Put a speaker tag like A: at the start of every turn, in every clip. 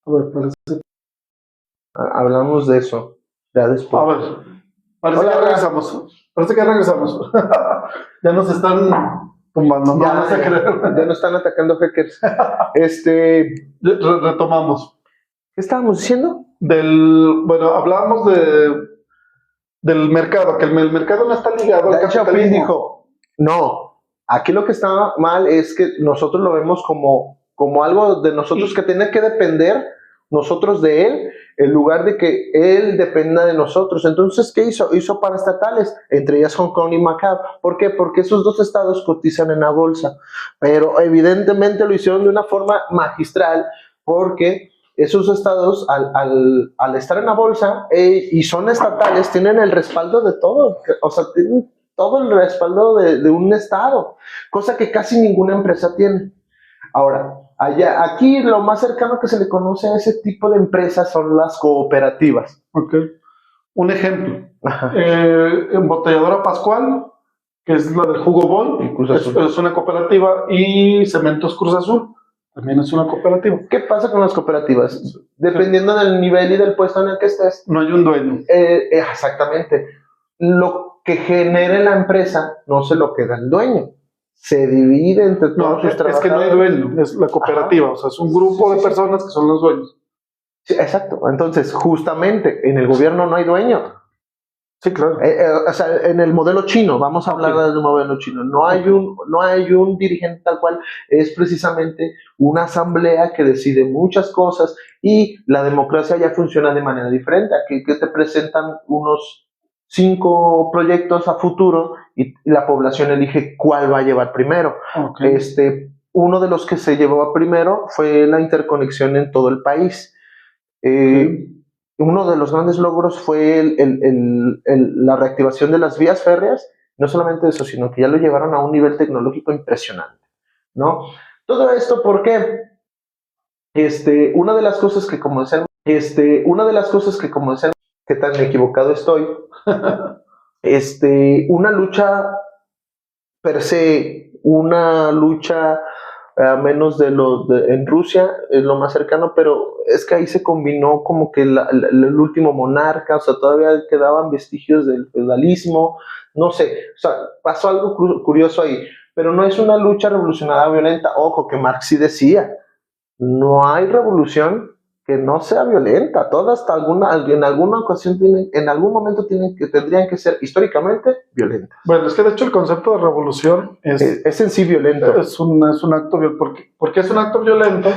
A: A ver, parece.
B: Hablamos de eso ya después.
A: A ver, parece que regresamos. Parece que regresamos. Ya nos están tumbando, no
B: Ya,
A: vas a creer.
B: ya nos están atacando hackers.
A: Retomamos.
B: ¿Qué estábamos diciendo?
A: Bueno, hablábamos del mercado, que el mercado no está ligado al
B: Deng Xiaoping
A: capitalismo.
B: dijo, no, aquí lo que está mal es que nosotros lo vemos como algo de nosotros que tiene que depender nosotros de él, en lugar de que él dependa de nosotros. Entonces, ¿qué hizo? Hizo paraestatales, entre ellas Hong Kong y Macao. ¿Por qué? Porque esos dos estados cotizan en la bolsa, pero evidentemente lo hicieron de una forma magistral, porque esos estados, al estar en la bolsa y son estatales, tienen el respaldo de todo, o sea, tienen todo el respaldo de un estado, cosa que casi ninguna empresa tiene. Ahora, aquí lo más cercano que se le conoce a ese tipo de empresas son las cooperativas.
A: Ok. Un ejemplo.
B: Ajá.
A: Embotelladora Pascual, que es la del Jugo Boy, es una cooperativa, y Cementos Cruz Azul también es una cooperativa.
B: ¿Qué pasa con las cooperativas? Dependiendo del nivel y del puesto en el que estés.
A: No hay un dueño.
B: Exactamente. Lo que genere la empresa no se lo queda el dueño. Se divide entre todos sus trabajadores.
A: Es que no hay dueño, es la cooperativa. Ajá. O sea, es un grupo de personas que son los dueños.
B: Sí, exacto. Entonces, justamente, en el gobierno no hay dueño.
A: Sí, claro.
B: O sea, en el modelo chino, vamos a hablar del modelo chino, no hay un dirigente tal cual, es precisamente una asamblea que decide muchas cosas, y la democracia ya funciona de manera diferente. Aquí que te presentan unos 5 proyectos a futuro y la población elige cuál va a llevar primero.
A: Okay.
B: Uno de los que se llevó primero fue la interconexión en todo el país. Uno de los grandes logros fue la reactivación de las vías férreas. No solamente eso, sino que ya lo llevaron a un nivel tecnológico impresionante, ¿no? Todo esto, ¿por qué? Una de las cosas que como decían, qué tan equivocado estoy, una lucha per se, una lucha a menos en Rusia es lo más cercano, pero es que ahí se combinó como que el último monarca, o sea, todavía quedaban vestigios del feudalismo, no sé, o sea, pasó algo curioso ahí, pero no es una lucha revolucionaria violenta. Ojo, que Marx sí decía, no hay revolución que no sea violenta, todas en alguna ocasión en algún momento tendrían que ser históricamente violentas.
A: Bueno, es que de hecho el concepto de revolución
B: es en sí violento.
A: Es un acto violento. ¿Por qué es un acto violento?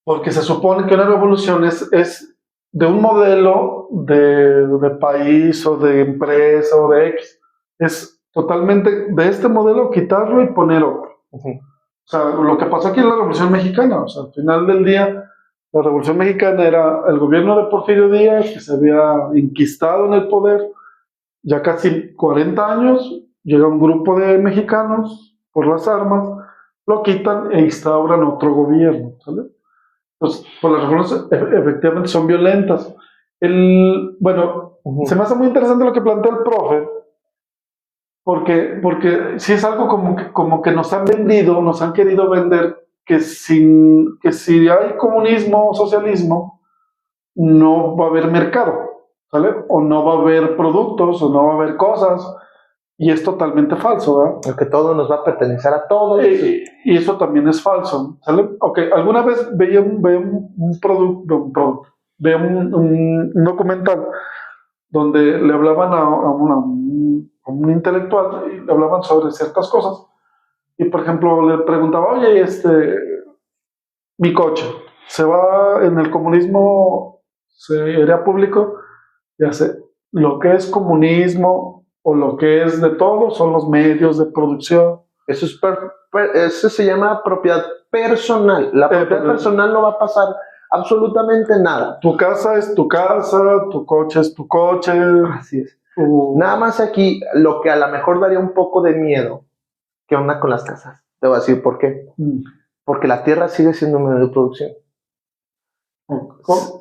A: Porque se supone que una revolución es de un modelo de país o de empresa o de X. Es totalmente de este modelo quitarlo y poner otro. O sea, lo que pasó aquí en la Revolución Mexicana, o sea, al final del día, la Revolución Mexicana era el gobierno de Porfirio Díaz, que se había enquistado en el poder ya casi 40 años, llega un grupo de mexicanos por las armas, lo quitan e instauran otro gobierno, ¿sale? Entonces, pues las revoluciones efectivamente son violentas. Bueno, se me hace muy interesante lo que plantea el profe, porque sí es algo como que nos han vendido, nos han querido vender que si hay comunismo o socialismo, no va a haber mercado, ¿sale? O no va a haber productos, o no va a haber cosas, y es totalmente falso, ¿verdad?
B: Porque todo nos va a pertenecer a todos.
A: Y eso también es falso, ¿sale? Ok, alguna vez veía un documental donde le hablaban a un intelectual y le hablaban sobre ciertas cosas. Y, por ejemplo, le preguntaba, oye, mi coche se va en el comunismo, se haría público, ya sé, lo que es comunismo o lo que es de todo son los medios de producción.
B: Eso se llama propiedad personal. La propiedad personal no va a pasar absolutamente nada.
A: Tu casa es tu casa, tu coche es tu coche.
B: Así es. Nada más aquí, lo que a lo mejor daría un poco de miedo, ¿qué onda con las casas? Te voy a decir por qué. Porque la tierra sigue siendo un medio de producción.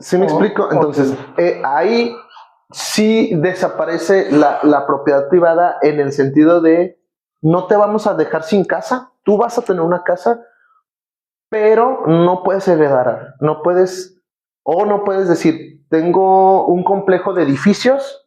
B: ¿Sí me explico? Entonces, ahí sí desaparece la propiedad privada, en el sentido de no te vamos a dejar sin casa. Tú vas a tener una casa, pero no puedes heredar, no puedes decir, tengo un complejo de edificios,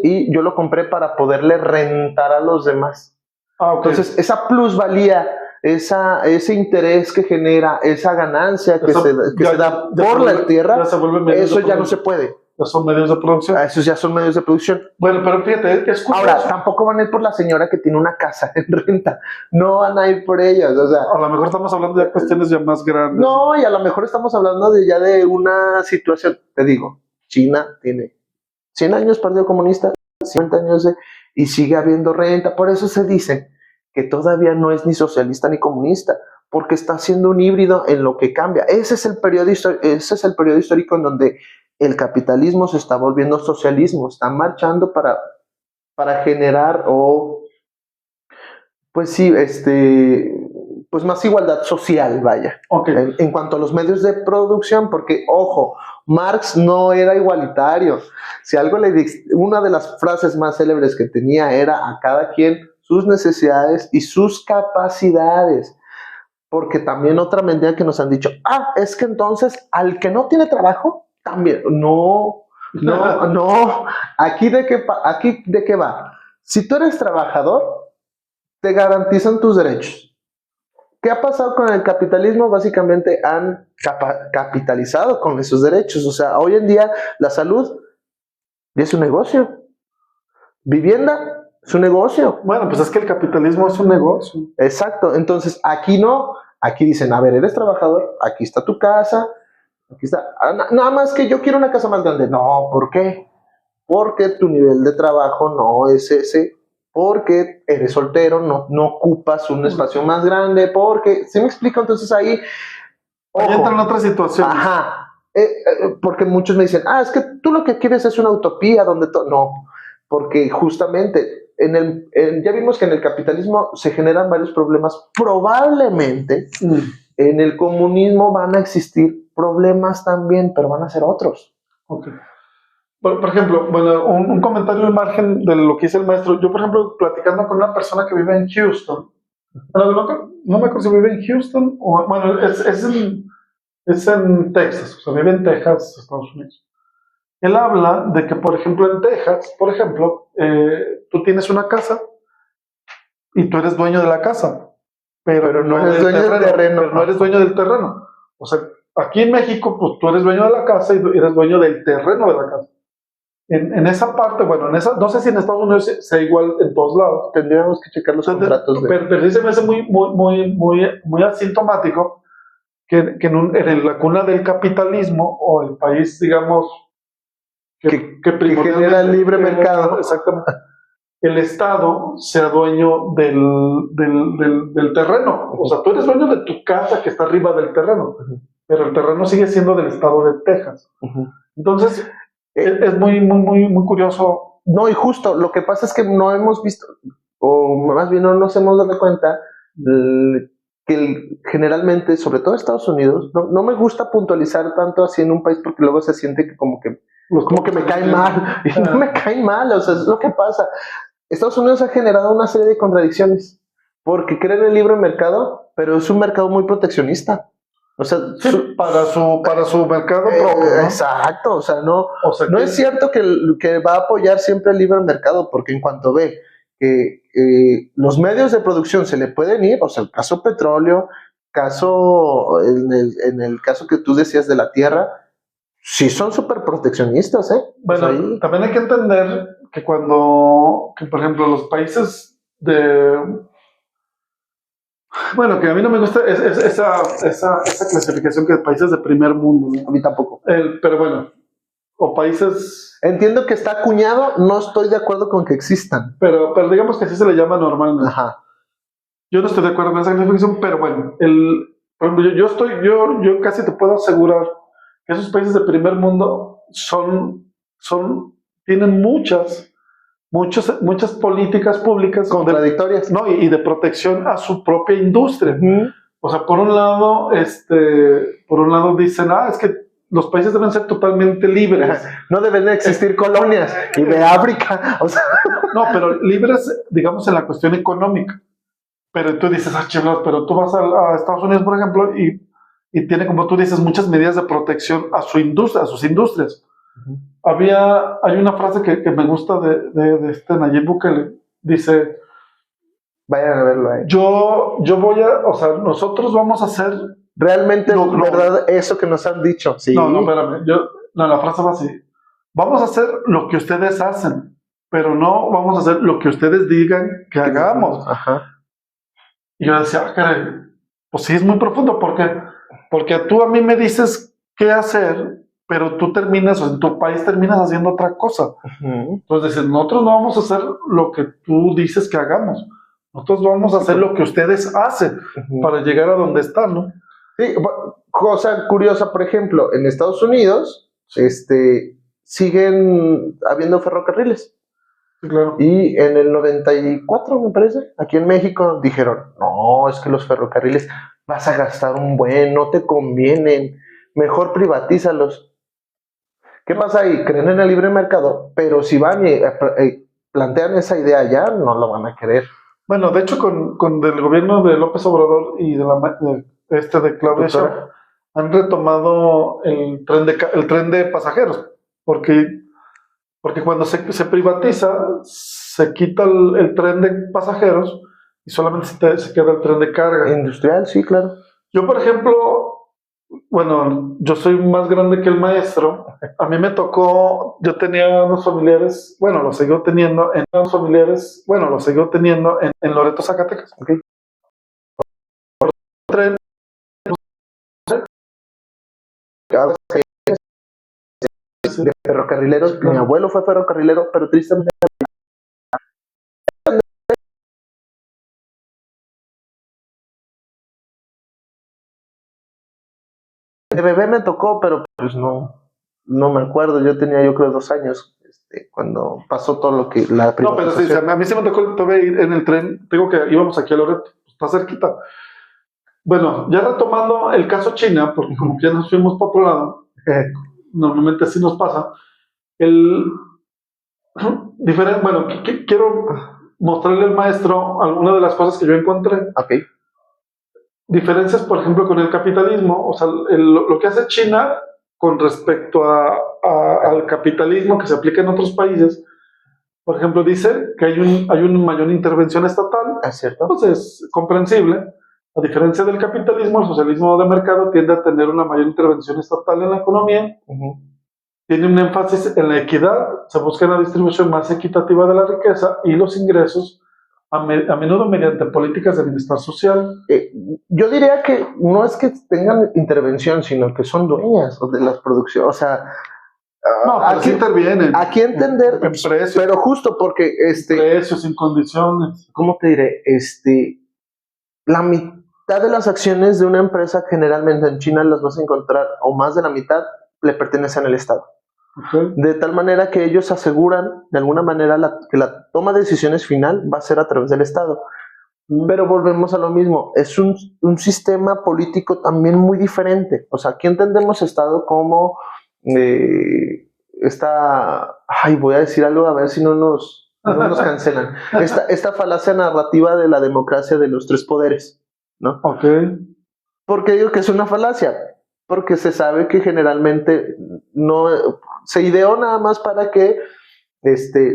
B: y yo lo compré para poderle rentar a los demás. Entonces, esa plusvalía, ese interés que genera, esa ganancia que se da por la tierra, eso ya no se puede.
A: Ya son medios de producción.
B: Esos ya son medios de producción.
A: Bueno, pero fíjate, es curioso.
B: Ahora, tampoco van a ir por la señora que tiene una casa en renta. No van a ir por ellas. O sea,
A: a lo mejor estamos hablando de cuestiones ya más grandes.
B: No, y a lo mejor estamos hablando de una situación. Te digo, China tiene 100 años Partido Comunista, 50 años y sigue habiendo renta. Por eso se dice que todavía no es ni socialista ni comunista, porque está haciendo un híbrido en lo que cambia. Ese es el periodo histórico en donde el capitalismo se está volviendo socialismo, está marchando para generar pues más igualdad social, vaya. En cuanto a los medios de producción, porque, ojo, Marx no era igualitario. Si algo una de las frases más célebres que tenía era a cada quien sus necesidades y sus capacidades. Porque también otra mentira que nos han dicho, es que entonces al que no tiene trabajo, también, no, aquí de qué va. Si tú eres trabajador, te garantizan tus derechos. ¿Qué ha pasado con el capitalismo? Básicamente han capitalizado con esos derechos. O sea, hoy en día la salud es un negocio. Vivienda es un negocio.
A: Bueno, pues es que el capitalismo es un negocio.
B: Exacto. Entonces, aquí no. Aquí dicen, a ver, eres trabajador, aquí está tu casa. Aquí está. Nada más que yo quiero una casa más grande. No, ¿por qué? Porque tu nivel de trabajo no es ese. Porque eres soltero, no ocupas un espacio más grande. Porque, ¿sí me explico? Entonces ahí
A: entra en otra situación.
B: Porque muchos me dicen, es que tú lo que quieres es una utopía donde no, porque justamente ya vimos que en el capitalismo se generan varios problemas. Probablemente en el comunismo van a existir problemas también, pero van a ser otros.
A: Por ejemplo, bueno, un comentario al margen de lo que dice el maestro. Yo, por ejemplo, platicando con una persona que vive en Houston, no me acuerdo si vive en Houston o, bueno, es en Texas, o sea, vive en Texas, Estados Unidos. Él habla de que, por ejemplo, en Texas, tú tienes una casa y tú eres dueño de la casa, pero no eres dueño del terreno. Pero no eres dueño del terreno. O sea, aquí en México, pues tú eres dueño de la casa y eres dueño del terreno de la casa. En esa parte, bueno, no sé si en Estados Unidos sea igual en todos lados.
B: Tendríamos que checar los contratos.
A: Pero sí se me hace muy asintomático que en la cuna del capitalismo o el país, digamos,
B: que genera el libre mercado.
A: Exactamente. El Estado sea dueño del terreno. O sea, tú eres dueño de tu casa que está arriba del terreno, pero el terreno sigue siendo del Estado de Texas. Entonces, es muy curioso.
B: No, y justo, lo que pasa es que no hemos visto, o más bien no nos hemos dado cuenta que generalmente, sobre todo Estados Unidos, no me gusta puntualizar tanto así en un país porque luego se siente que como que me cae mal, y no me cae mal, o sea, es lo que pasa. Estados Unidos ha generado una serie de contradicciones, porque cree en el libre mercado, pero es un mercado muy proteccionista. O sea,
A: para su mercado propio, ¿no?
B: Exacto, o sea, no es cierto que va a apoyar siempre el libre mercado, porque en cuanto ve que los medios de producción se le pueden ir, o sea, el caso petróleo, en el caso que tú decías de la tierra, sí son súper proteccionistas, ¿eh?
A: Bueno, pues también hay que entender que por ejemplo, los países bueno, que a mí no me gusta esa clasificación que de países de primer mundo, ¿no?
B: A mí tampoco.
A: Pero bueno, o países...
B: Ejemplo que está acuñado, no estoy de acuerdo con que existan.
A: Pero digamos que así se le llama normalmente. Yo no estoy de acuerdo con esa clasificación, pero bueno, por ejemplo, yo casi te puedo asegurar que esos países de primer mundo tienen muchas políticas públicas
B: contradictorias,
A: y de protección a su propia industria. O sea, por un lado dicen, es que los países deben ser totalmente libres.
B: No deben de existir colonias y de África. O sea.
A: No, pero libres, digamos, en la cuestión económica. pero tú dices, chiflas, pero tú vas a Estados Unidos, por ejemplo, y tiene, como tú dices, muchas medidas de protección a su industria, a sus industrias.
B: Ujú.
A: Hay una frase que me gusta de este Nayib Bukele, dice,
B: Vayan a verlo ahí.
A: yo voy a, o sea, nosotros vamos a hacer,
B: Realmente,
A: No, no.
B: ¿verdad? Eso que nos han dicho. Sí.
A: no, espérame, la frase va así, vamos a hacer lo que ustedes hacen, pero no vamos a hacer lo que ustedes digan que hagamos.
B: Ajá.
A: Y yo decía, caray, pues sí es muy profundo, porque tú a mí me dices qué hacer, pero tú terminas, o en tu país terminas haciendo otra cosa.
B: Ujú.
A: Entonces dicen, nosotros no vamos a hacer lo que tú dices que hagamos, nosotros vamos a hacer lo que ustedes hacen
B: Ujú.
A: para llegar a donde están, ¿no?
B: Sí, cosa curiosa, por ejemplo, en Estados Unidos, siguen habiendo ferrocarriles.
A: Sí, claro.
B: Y en el 94, me parece, aquí en México dijeron, no, es que los ferrocarriles vas a gastar un buen, no te convienen, mejor privatízalos. ¿Qué pasa ahí? Creen en el libre mercado, pero si van y plantean esa idea ya, no lo van a querer.
A: Bueno, de hecho, con el gobierno de López Obrador y de Claudia Sheinbaum,
B: Doctora.
A: han retomado el tren de pasajeros, porque cuando se privatiza, se quita el tren de pasajeros y solamente se queda el tren de carga.
B: Industrial, sí, claro.
A: Yo, por ejemplo, bueno, yo soy más grande que el maestro. A mí me tocó, yo tenía unos familiares, bueno, los sigo teniendo en Loreto, Zacatecas.
B: Okay.
A: Tren,
B: De ferrocarrileros, mi abuelo fue ferrocarrilero, pero tristemente de bebé me tocó, pero pues no me acuerdo. Yo tenía, yo creo, 2 años cuando pasó todo lo que la
A: no, pero sí,
B: privatización.
A: a mí sí me tocó todavía ir en el tren. Digo que íbamos aquí a Loreto, está cerquita. Bueno, ya retomando el caso China, porque como que ya nos fuimos para otro lado, normalmente así nos pasa. El bueno, quiero mostrarle al maestro algunas de las cosas que yo encontré.
B: Ok.
A: Diferencias, por ejemplo, con el capitalismo, o sea, lo que hace China con respecto al capitalismo que se aplica en otros países. Por ejemplo, dice que hay una mayor intervención estatal,
B: ¿Es cierto?
A: pues es comprensible. A diferencia del capitalismo, el socialismo de mercado tiende a tener una mayor intervención estatal en la economía.
B: Uh-huh.
A: Tiene un énfasis en la equidad, se busca una distribución más equitativa de la riqueza y los ingresos, a menudo mediante políticas de bienestar social.
B: Yo diría que no es que tengan intervención, sino que son dueñas de las producciones. O sea,
A: No, pero sí intervienen.
B: Aquí entender,
A: en precios,
B: pero justo porque
A: precios, en condiciones.
B: ¿cómo te diré? La mitad de las acciones de una empresa generalmente en China las vas a encontrar, o más de la mitad, le pertenecen al Estado.
A: Okay.
B: De tal manera que ellos aseguran de alguna manera que la toma de decisiones final va a ser a través del Estado. Pero volvemos a lo mismo, es un sistema político también muy diferente. O sea, aquí entendemos Estado como voy a decir algo a ver si no nos cancelan. Esta falacia narrativa de la democracia de los tres poderes, ¿no?
A: Ok.
B: ¿Por qué digo que es una falacia? Porque se sabe que generalmente no se ideó nada más para que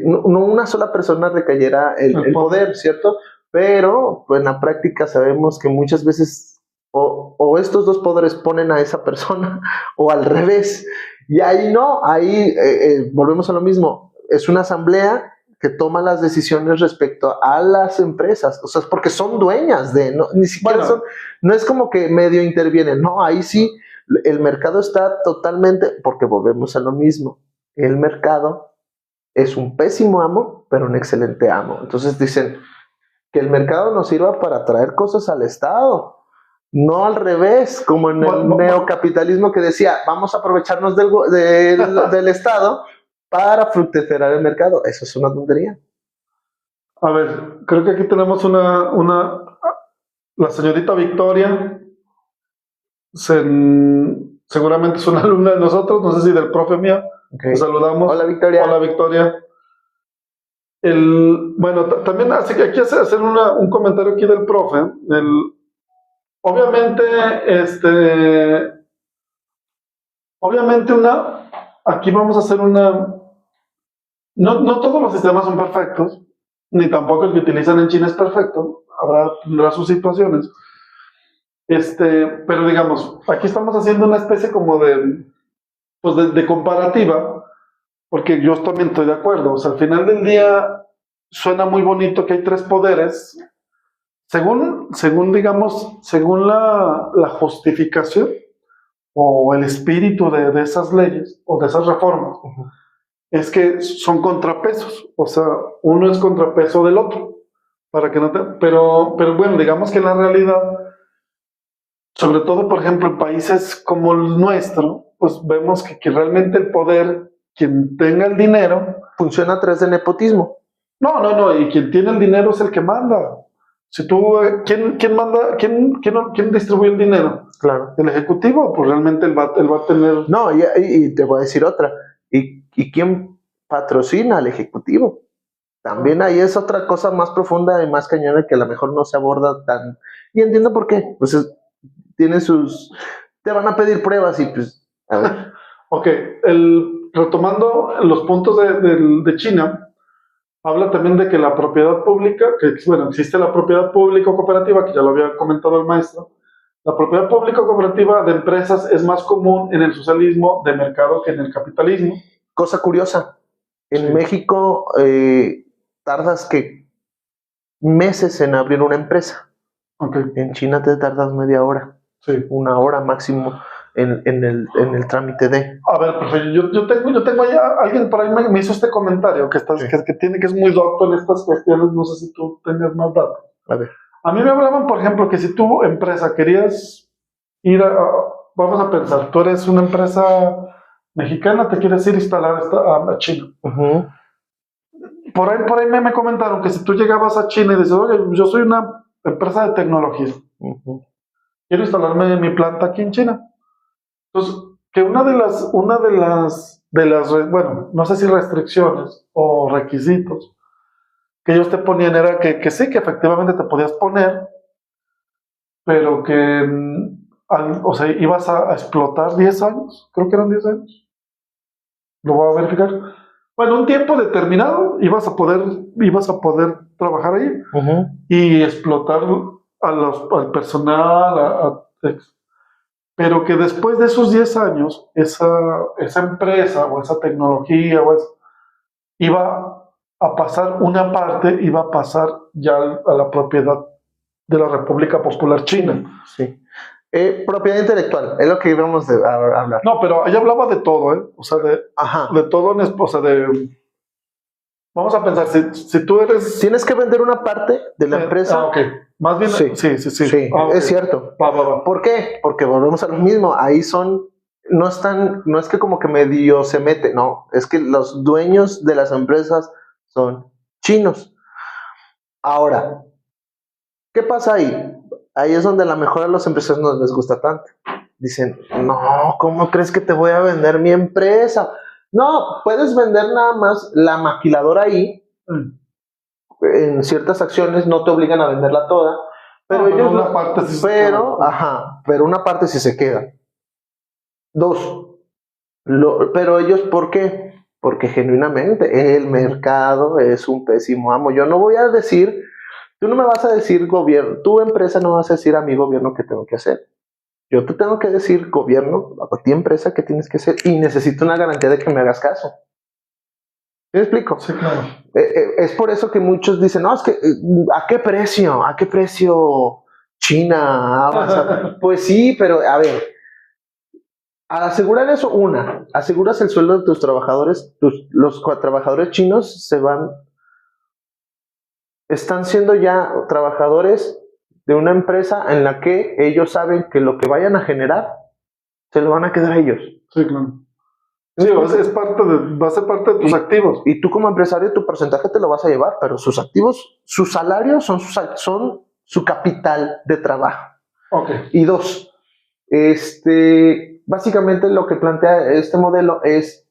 B: no una sola persona recayera el poder, ¿cierto? Pero pues, en la práctica sabemos que muchas veces o estos dos poderes ponen a esa persona o al revés. Y ahí no, ahí volvemos a lo mismo. Es una asamblea que toma las decisiones respecto a las empresas, o sea, es porque son dueñas ni siquiera no es como que medio intervienen, no, ahí sí, el mercado está totalmente, porque volvemos a lo mismo, el mercado es un pésimo amo, pero un excelente amo. Entonces dicen que el mercado nos sirva para traer cosas al Estado, no al revés, como en el neocapitalismo que decía, vamos a aprovecharnos del Estado para fructificar el mercado. Eso es una tontería.
A: A ver, creo que aquí tenemos la señorita Victoria, seguramente es una alumna de nosotros, no sé si del profe mío.
B: Okay.
A: Te saludamos.
B: Hola, Victoria.
A: Hola, Victoria. Bueno, también así que aquí hacer un comentario aquí del profe. Obviamente, obviamente aquí vamos a hacer no todos los sistemas son perfectos, ni tampoco el que utilizan en China es perfecto, tendrá sus situaciones. Pero digamos, aquí estamos haciendo una especie como pues de comparativa, porque yo también estoy de acuerdo. O sea, al final del día suena muy bonito que hay tres poderes, digamos, según la justificación o el espíritu de esas leyes o de esas reformas.
B: Ujú.
A: Es que son contrapesos, o sea, uno es contrapeso del otro, para que no te, pero bueno, digamos que en la realidad, sobre todo, por ejemplo, en países como el nuestro, pues vemos que realmente el poder, quien tenga el dinero,
B: Funciona a través de nepotismo.
A: no, y quien tiene el dinero es el que manda. Si tú, ¿quién manda, quién distribuye el dinero?
B: Claro.
A: El ejecutivo, pues realmente él va a tener.
B: No, y te voy a decir otra. ¿Y quién patrocina al ejecutivo? También ahí es otra cosa más profunda y más cañona que a lo mejor no se aborda tan. Y entiendo por qué. Pues tiene sus. Te van a pedir pruebas y pues. A ver.
A: Ok, retomando los puntos de China, habla también de que la propiedad pública, que bueno, existe la propiedad pública o cooperativa, que ya lo había comentado el maestro. La propiedad pública o cooperativa de empresas es más común en el socialismo de mercado que en el capitalismo.
B: Cosa curiosa. En
A: Sí.
B: México tardas que meses en abrir una empresa.
A: Okay.
B: En China te tardas media hora.
A: Sí.
B: Una hora máximo en el trámite de.
A: A ver, perfecto. Yo tengo ahí alguien por ahí me hizo este comentario que
B: Sí.
A: que es muy docto en estas cuestiones. No sé si tú tengas más datos.
B: A ver.
A: A mí me hablaban, por ejemplo, que si tu empresa querías ir vamos a pensar, tú eres una empresa mexicana, te quieres ir a instalar a China.
B: Uh-huh.
A: Por ahí me comentaron que si tú llegabas a China y dices, oye, yo soy una empresa de tecnología,
B: Uh-huh.
A: quiero instalarme mi planta aquí en China. Entonces, que bueno, no sé si restricciones o requisitos que ellos te ponían era que sí, que efectivamente te podías poner, pero que, o sea, ibas a explotar 10 años, creo que eran 10 años, lo voy a verificar. Bueno, un tiempo determinado ibas a poder trabajar ahí
B: Uh-huh.
A: y explotar al personal, pero que después de esos 10 años, esa empresa o esa tecnología iba a pasar una parte, iba a pasar ya a la propiedad de la República Popular China.
B: Sí. Propiedad intelectual, es lo que íbamos a hablar.
A: No, pero ella hablaba de todo, ¿eh? O sea,
B: Ajá.
A: de todo, o sea, vamos a pensar, si tú eres.
B: Tienes que vender una parte de la empresa.
A: Ok. Más bien,
B: Sí.
A: sí.
B: Okay. Es cierto.
A: Va.
B: ¿Por qué? Porque volvemos a lo mismo. Ahí no es que como que medio se mete, no, es que los dueños de las empresas son chinos. Ahora, ¿qué pasa ahí? Ahí es donde a lo mejor a los empresarios no les gusta tanto. Dicen, no, ¿cómo crees que te voy a vender mi empresa? No, puedes vender nada más la maquiladora ahí. En ciertas acciones no te obligan a venderla toda, pero ellos
A: una parte sí
B: pero una parte sí se queda. Dos, pero ellos, ¿por qué? Porque genuinamente el mercado es un pésimo amo. Yo no voy a decir, tú no me vas a decir gobierno, tu empresa no vas a decir a mi gobierno qué tengo que hacer. Yo te tengo que decir, gobierno, a ti empresa, qué tienes que hacer y necesito una garantía de que me hagas caso. ¿Me explico?
A: Sí, claro.
B: Es por eso que muchos dicen, no, es que, ¿a qué precio? ¿A qué precio China avanza? Pues sí, pero a ver, al asegurar eso, aseguras el sueldo de tus trabajadores, los trabajadores chinos están siendo ya trabajadores de una empresa en la que ellos saben que lo que vayan a generar, se lo van a quedar a ellos.
A: Sí, claro. Sí, va a ser parte de tus activos.
B: Y tú como empresario, tu porcentaje te lo vas a llevar, pero sus activos, sus salarios son su capital de trabajo.
A: Okay.
B: Y dos, básicamente lo que plantea este modelo es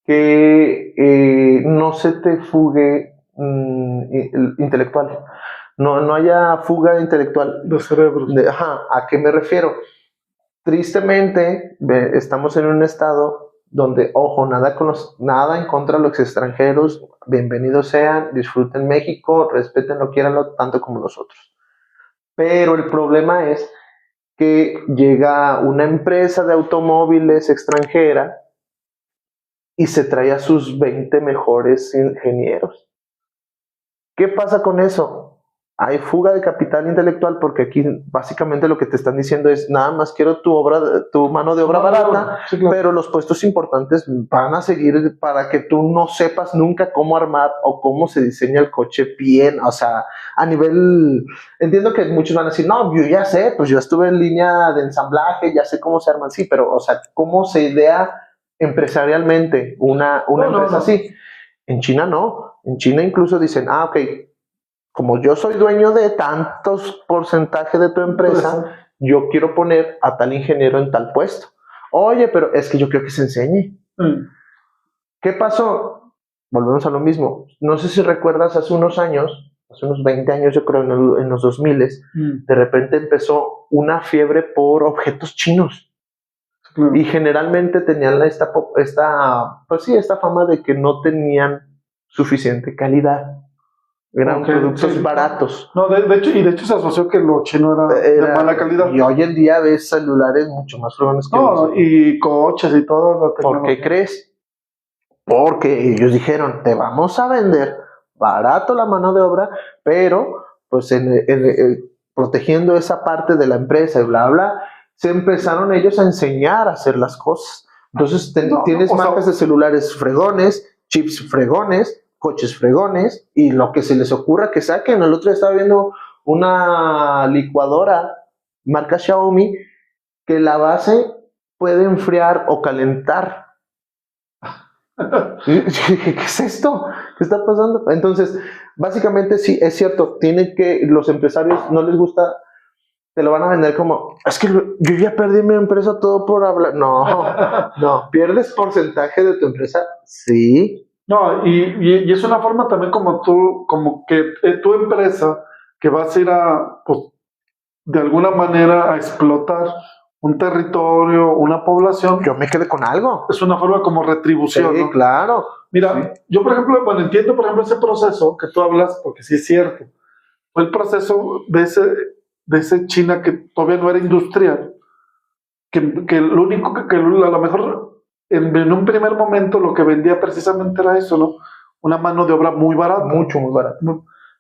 B: que no se te fugue intelectual. No haya fuga intelectual.
A: De cerebros.
B: ¿A qué me refiero? Tristemente, estamos en un estado donde, ojo, nada en contra de los extranjeros, bienvenidos sean, disfruten México, respétenlo, quiéranlo tanto como nosotros. Pero el problema es que llega una empresa de automóviles extranjera y se trae a sus 20 mejores ingenieros. ¿Qué pasa con eso? Hay fuga de capital intelectual porque aquí básicamente lo que te están diciendo es nada más quiero tu mano de obra barata,
A: sí, claro.
B: pero los puestos importantes van a seguir para que tú no sepas nunca cómo armar o cómo se diseña el coche bien, o sea, a nivel, entiendo que muchos van a decir, no, yo ya sé, pues yo estuve en línea de ensamblaje, ya sé cómo se arman, sí, pero, o sea, cómo se idea empresarialmente una empresa así. En China no, en China incluso dicen, ok, como yo soy dueño de tantos porcentajes de tu empresa, yo quiero poner a tal ingeniero en tal puesto. Oye, pero es que yo quiero que se enseñe. ¿Qué pasó? Volvemos a lo mismo. No sé si recuerdas hace unos años, hace unos 20 años yo creo, en los 2000, de repente empezó una fiebre por objetos chinos. Y generalmente tenían esta fama de que no tenían suficiente calidad. Eran productos baratos.
A: No, de hecho se asoció que lo chino era de mala calidad.
B: Y hoy en día ves celulares mucho más fregones que
A: y coches y todo.
B: ¿Por qué crees? Porque ellos dijeron, te vamos a vender barato la mano de obra, pero pues protegiendo esa parte de la empresa y bla, bla, se empezaron ellos a enseñar a hacer las cosas. Entonces tienes marcas de celulares fregones, chips fregones, coches fregones y lo que se les ocurra que saquen. El otro día estaba viendo una licuadora marca Xiaomi que la base puede enfriar o calentar. ¿Qué es esto? ¿Qué está pasando? Entonces, básicamente sí, es cierto, los empresarios no les gusta, te lo van a vender como, es que yo ya perdí mi empresa todo por hablar. No, ¿pierdes porcentaje de tu empresa? Sí.
A: No, y es una forma también como que tu empresa que vas a ir pues, de alguna manera a explotar un territorio, una población.
B: Yo me quedé con algo.
A: Es una forma como retribución.
B: Sí, ¿no? Claro.
A: Mira, yo por ejemplo, entiendo por ejemplo ese proceso que tú hablas, porque sí es cierto. Fue el proceso de ese China que todavía no era industrial, que lo único que a lo mejor en un primer momento lo que vendía precisamente era eso, ¿no? Una mano de obra muy barata.
B: Muy barata.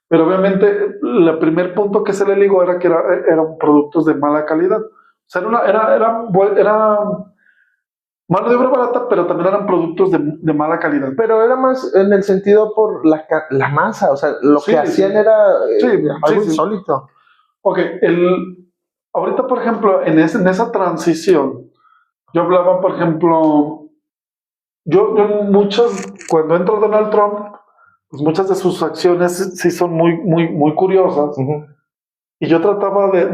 A: Pero obviamente el primer punto que se le ligó era que eran productos de mala calidad. O sea, era mano de obra barata, pero también eran productos de mala calidad.
B: Pero era más en el sentido por la masa, o sea, lo que hacían era algo insólito.
A: Ok, ahorita, por ejemplo, en esa transición, yo hablaba, por ejemplo, cuando entra Donald Trump, pues muchas de sus acciones sí son muy curiosas. Y yo trataba de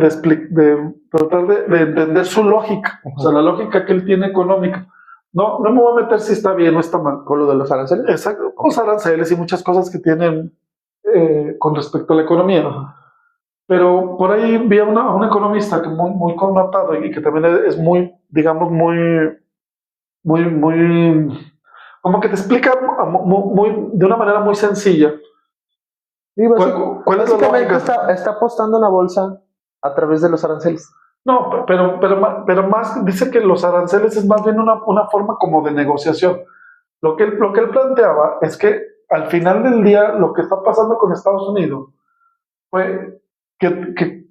A: tratar de entender su lógica, o sea, la lógica que él tiene económica. No me voy a meter si está bien o está mal.
B: ¿Con lo de los aranceles?
A: Exacto, los aranceles y muchas cosas que tienen con respecto a la economía. Pero por ahí vi a un economista que muy connotado y que también es muy, digamos, como que te explica de una manera muy sencilla.
B: Sí, básicamente está apostando en la bolsa a través de los aranceles.
A: No, pero más dice que los aranceles es más bien una forma como de negociación. Lo que él planteaba es que al final del día lo que está pasando con Estados Unidos fue que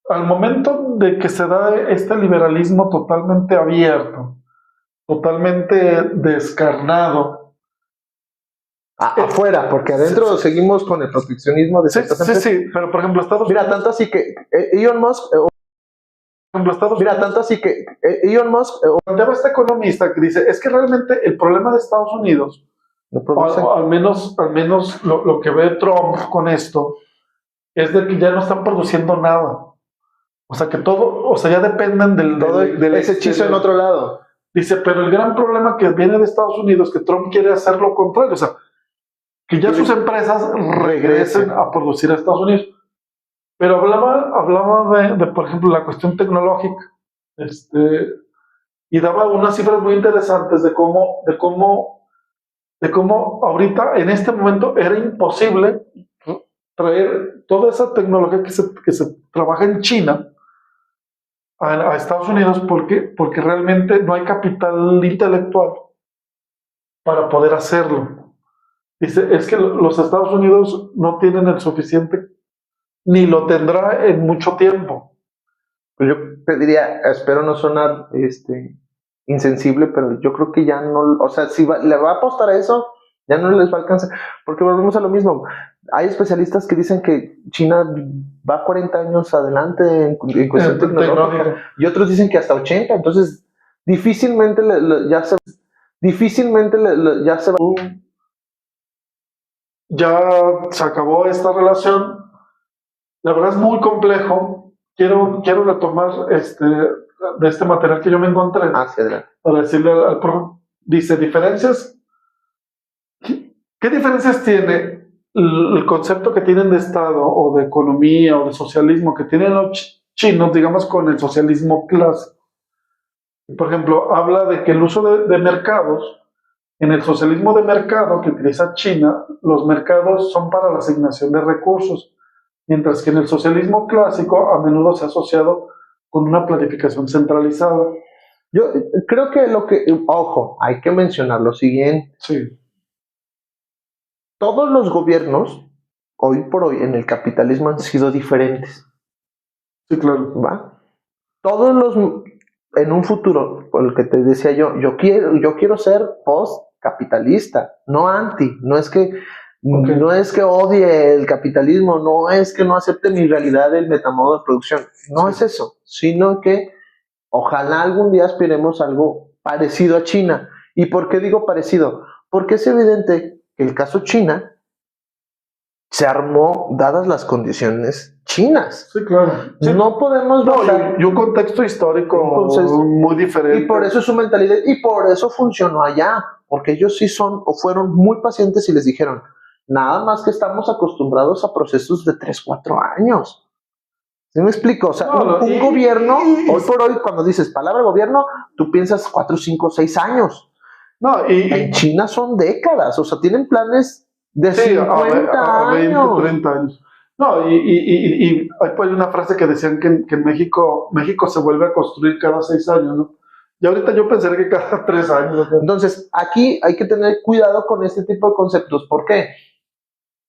A: al momento de que se da este liberalismo totalmente abierto, totalmente descarnado,
B: afuera, porque adentro seguimos con el proteccionismo de ciertas empresas.
A: Sí, pero por ejemplo Estados Unidos...
B: Tanto así que Elon Musk... Elon Musk...
A: planteaba este economista que dice, es que realmente el problema de Estados Unidos, o al menos lo que ve Trump con esto, es de que ya no están produciendo nada. O sea, que todo, o sea, ya dependen del
B: ese hechizo en otro lado.
A: Dice, pero el gran problema que viene de Estados Unidos, que Trump quiere hacer lo contrario, o sea, que ya sus empresas regresen a producir a Estados Unidos. Pero hablaba de, por ejemplo, la cuestión tecnológica, y daba unas cifras muy interesantes de cómo ahorita, en este momento, era imposible traer toda esa tecnología que se trabaja en China a Estados Unidos porque realmente no hay capital intelectual para poder hacerlo. Dice, es que los Estados Unidos no tienen el suficiente, ni lo tendrá en mucho tiempo.
B: Pues yo pediría, espero no sonar insensible, pero yo creo que ya no, o sea, si le va a apostar a eso, ya no les va a alcanzar, porque volvemos a lo mismo. Hay especialistas que dicen que China va 40 años adelante en cuestión tecnológica, y otros dicen que hasta 80, entonces difícilmente ya se va.
A: Ya se acabó esta relación. La verdad es muy complejo. Quiero retomar de este material que yo me encontré para decirle al profe. Dice, diferencias. ¿Qué diferencias tiene el concepto que tienen de Estado o de economía o de socialismo que tienen los chinos, digamos, con el socialismo clásico? Por ejemplo, habla de que el uso de mercados, en el socialismo de mercado que utiliza China, los mercados son para la asignación de recursos, mientras que en el socialismo clásico a menudo se ha asociado con una planificación centralizada.
B: Yo creo que ojo, hay que mencionar lo siguiente.
A: Sí.
B: Todos los gobiernos, hoy por hoy, en el capitalismo han sido diferentes.
A: Sí, claro.
B: ¿Va? En un futuro, por lo que te decía yo quiero ser post-capitalista, no anti, no es que odie el capitalismo, no es que no acepte mi realidad del metamodo de producción, no es eso, sino que ojalá algún día aspiremos a algo parecido a China. ¿Y por qué digo parecido? Porque es evidente que el caso China se armó dadas las condiciones chinas.
A: Sí, claro. Sí.
B: No podemos
A: y un contexto histórico muy diferente.
B: Y por eso su mentalidad, y por eso funcionó allá, porque ellos sí fueron muy pacientes y les dijeron, nada más que estamos acostumbrados a procesos de 3, 4 años. ¿Sí me explico? O sea, un gobierno, hoy por hoy, cuando dices palabra gobierno, tú piensas 4, 5, 6 años. En China son décadas, o sea, tienen planes de 50
A: años. 20, 30 años. No, y hay pues una frase que decían que en México se vuelve a construir cada 6 años, ¿no? Y ahorita yo pensaría que cada 3 años. ¿no?
B: Entonces, aquí hay que tener cuidado con este tipo de conceptos. ¿Por qué?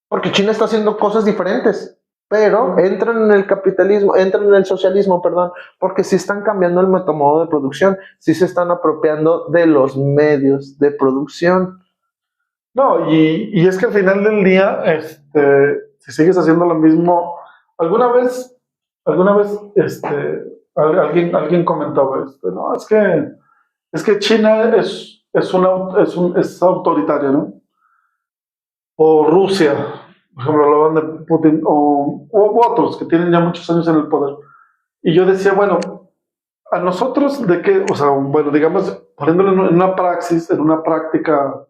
B: Porque China está haciendo cosas diferentes, pero entran en el capitalismo, entran en el socialismo, perdón, porque sí están cambiando el metamodo de producción, sí se están apropiando de los medios de producción.
A: No, y es que al final del día, si sigues haciendo lo mismo, alguna vez alguien comentaba no, es que China es autoritaria, ¿no? O Rusia, por ejemplo, hablaban de Putin, o otros que tienen ya muchos años en el poder. Y yo decía, bueno, a nosotros de qué, o sea, bueno, digamos, poniéndolo en una praxis, en una práctica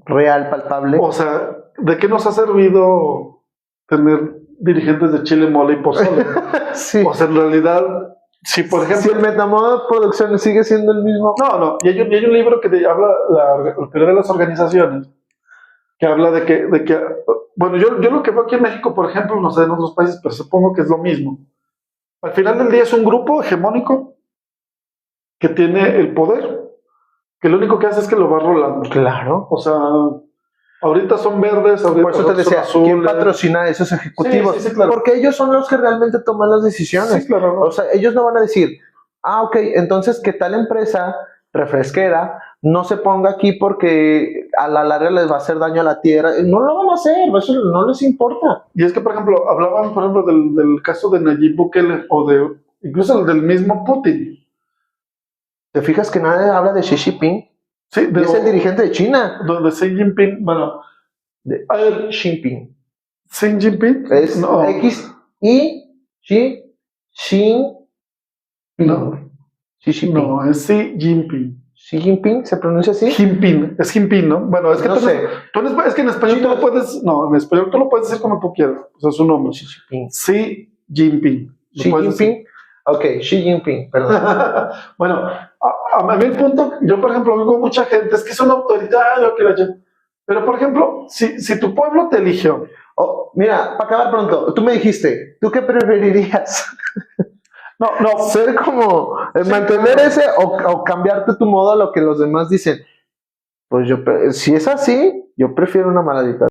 B: real, palpable.
A: O sea, ¿de qué nos ha servido tener dirigentes de chile, mole y pozole?
B: Sí.
A: O sea, en realidad, si por ejemplo...
B: Si el metamodo de producción sigue siendo el mismo...
A: No, y hay un libro que te habla la teoría de las organizaciones, que habla de que bueno, yo lo que veo aquí en México, por ejemplo, no sé en otros países, pero supongo que es lo mismo. Al final del día es un grupo hegemónico que tiene el poder, que lo único que hace es que lo va rolando.
B: Claro.
A: O sea, ahorita son verdes, ahorita
B: por eso te decía, ¿quién patrocina a esos ejecutivos?
A: Sí, claro.
B: Porque ellos son los que realmente toman las decisiones.
A: Sí, claro.
B: O sea, ellos no van a decir, ok, entonces que tal empresa refresquera no se ponga aquí porque a la larga les va a hacer daño a la tierra. No lo van a hacer, eso no les importa.
A: Y es que, por ejemplo, hablaban, del caso de Nayib Bukele o incluso del mismo Putin.
B: ¿Te fijas que nadie habla de Xi Jinping?
A: Sí,
B: es el dirigente de China.
A: De Xi Jinping, bueno.
B: A ver, Xi Jinping.
A: ¿Xi Jinping?
B: Es no. Xi Jinping.
A: No, es Xi Jinping.
B: Xi Jinping, ¿se pronuncia así?
A: Jinping, es Jinping, ¿no? Bueno, es que
B: No
A: tú,
B: sé.
A: es que en español tú lo puedes, no, en español tú lo puedes decir como tú quieras, o sea, su nombre.
B: Xi Jinping.
A: Xi Jinping. lo
B: Xi
A: puedes
B: Jinping. Ok, Xi Jinping, perdón.
A: Bueno, a mí el punto, yo por ejemplo oigo mucha gente, es que es una autoridad, o que la lle- pero por ejemplo, si tu pueblo te eligió,
B: Oh, mira, para acabar pronto, tú me dijiste, ¿tú qué preferirías?
A: no,
B: ¿Ser como,
A: Sí,
B: mantener
A: claro.
B: ese o cambiarte tu modo a lo que los demás dicen? Pues si es así, yo prefiero una mala dictadura.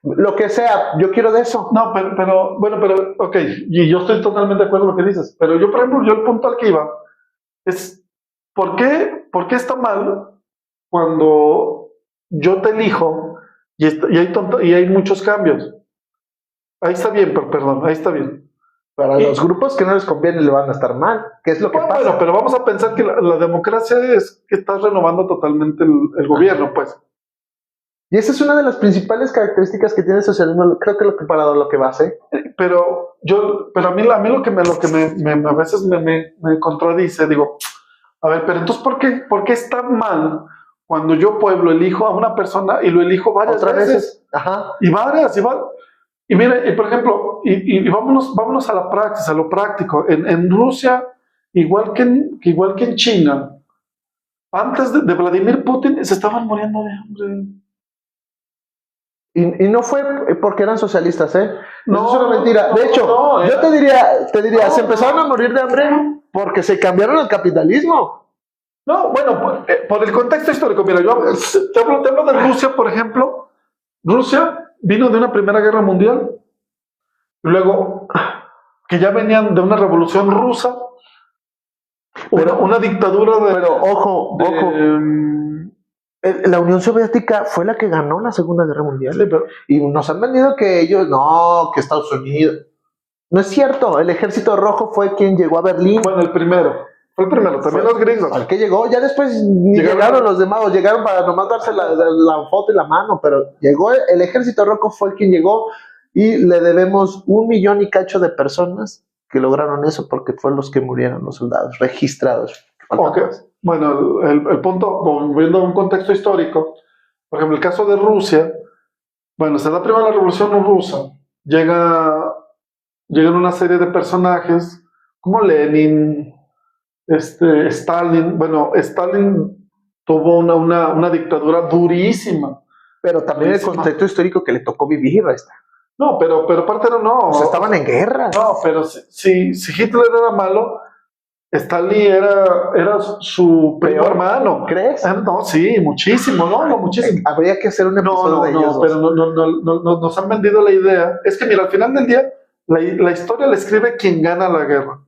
B: Lo que sea, yo quiero de eso.
A: no, bueno, ok, y yo estoy totalmente de acuerdo con lo que dices, pero yo por ejemplo, yo el punto al que iba es, por qué está mal cuando yo te elijo y hay muchos cambios? Ahí está bien, perdón, ahí está bien.
B: Para
A: Y-
B: los grupos que no les conviene le van a estar mal. ¿Qué es lo que
A: Bueno,
B: pasa?
A: pero vamos a pensar que la democracia es que estás renovando totalmente el gobierno, pues.
B: Y esa es una de las principales características que tiene el socialismo, creo que lo que para lo que va a ser.
A: Pero a mí lo que a veces me contradice, digo, a ver, pero entonces, ¿por qué está mal cuando yo, pueblo, elijo a una persona y lo elijo varias
B: Otras
A: veces?
B: veces, ajá.
A: Y varias, y varias. Y mira, y por ejemplo, y vámonos a la praxis, a lo práctico. En Rusia, igual que en China, antes de Vladimir Putin se estaban muriendo de hambre.
B: Y no fue porque eran socialistas, ¿eh?
A: No,
B: Eso es una mentira.
A: no,
B: De hecho,
A: no,
B: yo te diría,
A: no,
B: se empezaron a morir de hambre porque se cambiaron al capitalismo.
A: No, bueno, por el contexto histórico, mira, yo te hablo de Rusia, por ejemplo. Rusia vino de una Primera Guerra Mundial, luego que ya venían de una revolución rusa, una dictadura
B: Pero ojo, ojo, la Unión Soviética fue la que ganó la Segunda Guerra Mundial.
A: Sí, pero,
B: Y nos han vendido que ellos, no, que Estados Unidos. No es cierto, el Ejército Rojo fue quien llegó a Berlín.
A: bueno, fue el primero, también los gringos.
B: Al que llegó, ya después ni llegaron los demás, o llegaron para nomás darse la foto y la mano, pero llegó el Ejército Rojo, fue el quien llegó y le debemos 1 millón y cacho de personas que lograron eso porque fueron los que murieron, los soldados registrados.
A: Okay. Bueno, el punto, volviendo a un contexto histórico, por ejemplo, el caso de Rusia, bueno, se da primero la revolución rusa, llegan una serie de personajes como Lenin, Stalin. Bueno, Stalin tuvo una dictadura durísima.
B: Pero también el contexto histórico que le tocó vivir, esta.
A: No, pero aparte no.
B: O sea, estaban en guerra.
A: No, pero si Hitler era malo, Stalin era su primo hermano.
B: ¿Crees?
A: No, sí, muchísimo, no, muchísimo.
B: Habría que hacer un episodio de ellos.
A: No, pero no, nos han vendido la idea. Es que mira, al final del día, la historia la escribe quien gana la guerra.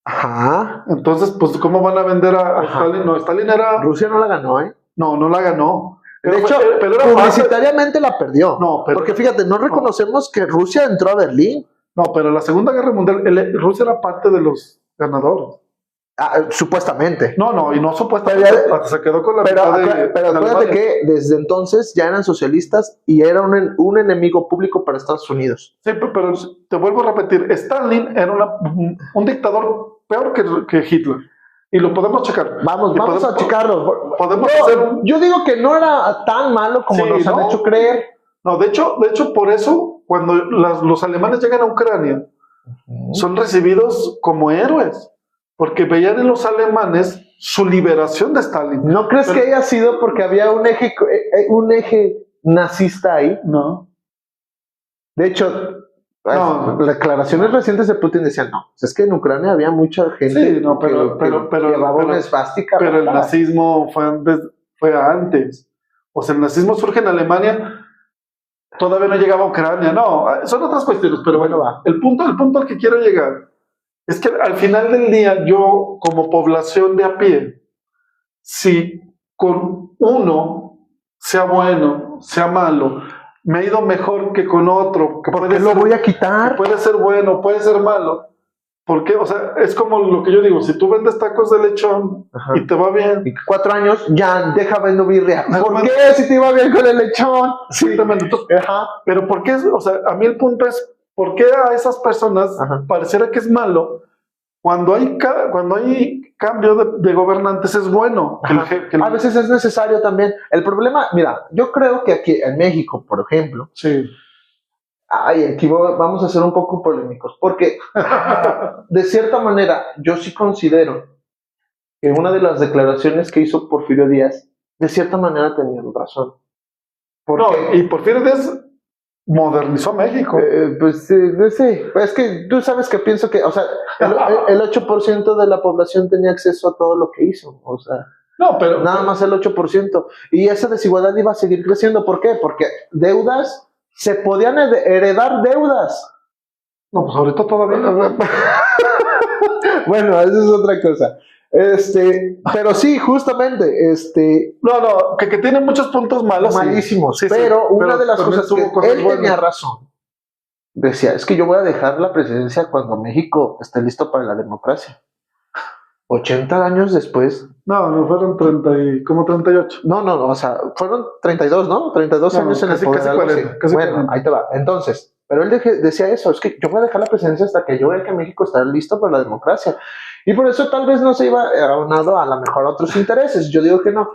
B: Ajá.
A: Entonces, pues, ¿cómo van a vender a Stalin? No, Stalin era...
B: Rusia no la ganó, ¿eh?
A: No la ganó.
B: De hecho,
A: pero era
B: publicitariamente la perdió.
A: No, pero...
B: Porque fíjate, no reconocemos que Rusia entró a Berlín.
A: No, pero la Segunda Guerra Mundial, Rusia era parte de los ganadores.
B: Supuestamente.
A: No, y no supuestamente, se quedó con la mitad
B: pero acuérdate que desde entonces ya eran socialistas y era un enemigo público para Estados Unidos.
A: Sí, pero te vuelvo a repetir, Stalin era un dictador peor que Hitler. Y lo podemos checar.
B: Vamos a checarlo.
A: Yo
B: digo que no era tan malo como nos han hecho creer.
A: No, de hecho, por eso, cuando los alemanes llegan a Ucrania, son recibidos como héroes. Porque veían en los alemanes su liberación de Stalin.
B: ¿No crees que haya sido porque había un eje nazista ahí?
A: No.
B: De hecho, declaraciones recientes de Putin decían, no, es que en Ucrania había mucha gente
A: sí, no, pero
B: llevaba una esvástica.
A: Pero el nazismo fue antes. O sea, el nazismo surge en Alemania, todavía no llegaba a Ucrania. No, son otras cuestiones, pero bueno, va. El punto al que quiero llegar es que al final del día, yo, como población de a pie, si con uno, sea bueno, sea malo, me ha ido mejor que con otro, que
B: ¿por qué lo voy a quitar?
A: Que puede ser bueno, puede ser malo. ¿Por qué? O sea, es como lo que yo digo, si tú vendes tacos de lechón y te va bien.
B: Y 4 años, ya, deja vendo birria. ¿Por qué si te iba bien con el lechón?
A: Sí, pero ¿por qué? O sea, a mí el punto es, ¿por qué a esas personas pareciera que es malo cuando hay cambio de gobernantes es bueno.
B: A veces es necesario también. El problema, mira, yo creo que aquí en México, por ejemplo,
A: sí.
B: Aquí vamos a ser un poco polémicos, porque de cierta manera yo sí considero que una de las declaraciones que hizo Porfirio Díaz, de cierta manera tenía razón.
A: No, y Porfirio Díaz modernizó México.
B: No sé, es que tú sabes que pienso que, o sea, el 8% de la población tenía acceso a todo lo que hizo, o sea,
A: no, pero
B: nada más el 8%, y esa desigualdad iba a seguir creciendo. ¿Por qué? Porque deudas, se podían heredar deudas.
A: No, pues ahorita todavía.
B: Bueno, eso es otra cosa. Pero sí, justamente,
A: No, que tiene muchos puntos malos.
B: malísimos, sí, pero una de las cosas que él tenía razón. Decía, es que yo voy a dejar la presidencia cuando México esté listo para la democracia. 80 años después.
A: No, fueron 38.
B: No, o sea, fueron 32, ¿no? 32 años en el poder.
A: Casi 40, casi
B: bueno,
A: 40.
B: Ahí te va. Entonces, pero él decía eso, es que yo voy a dejar la presidencia hasta que yo vea que México está listo para la democracia. Y por eso tal vez no se iba aunado a lo mejor a otros intereses. Yo digo que no.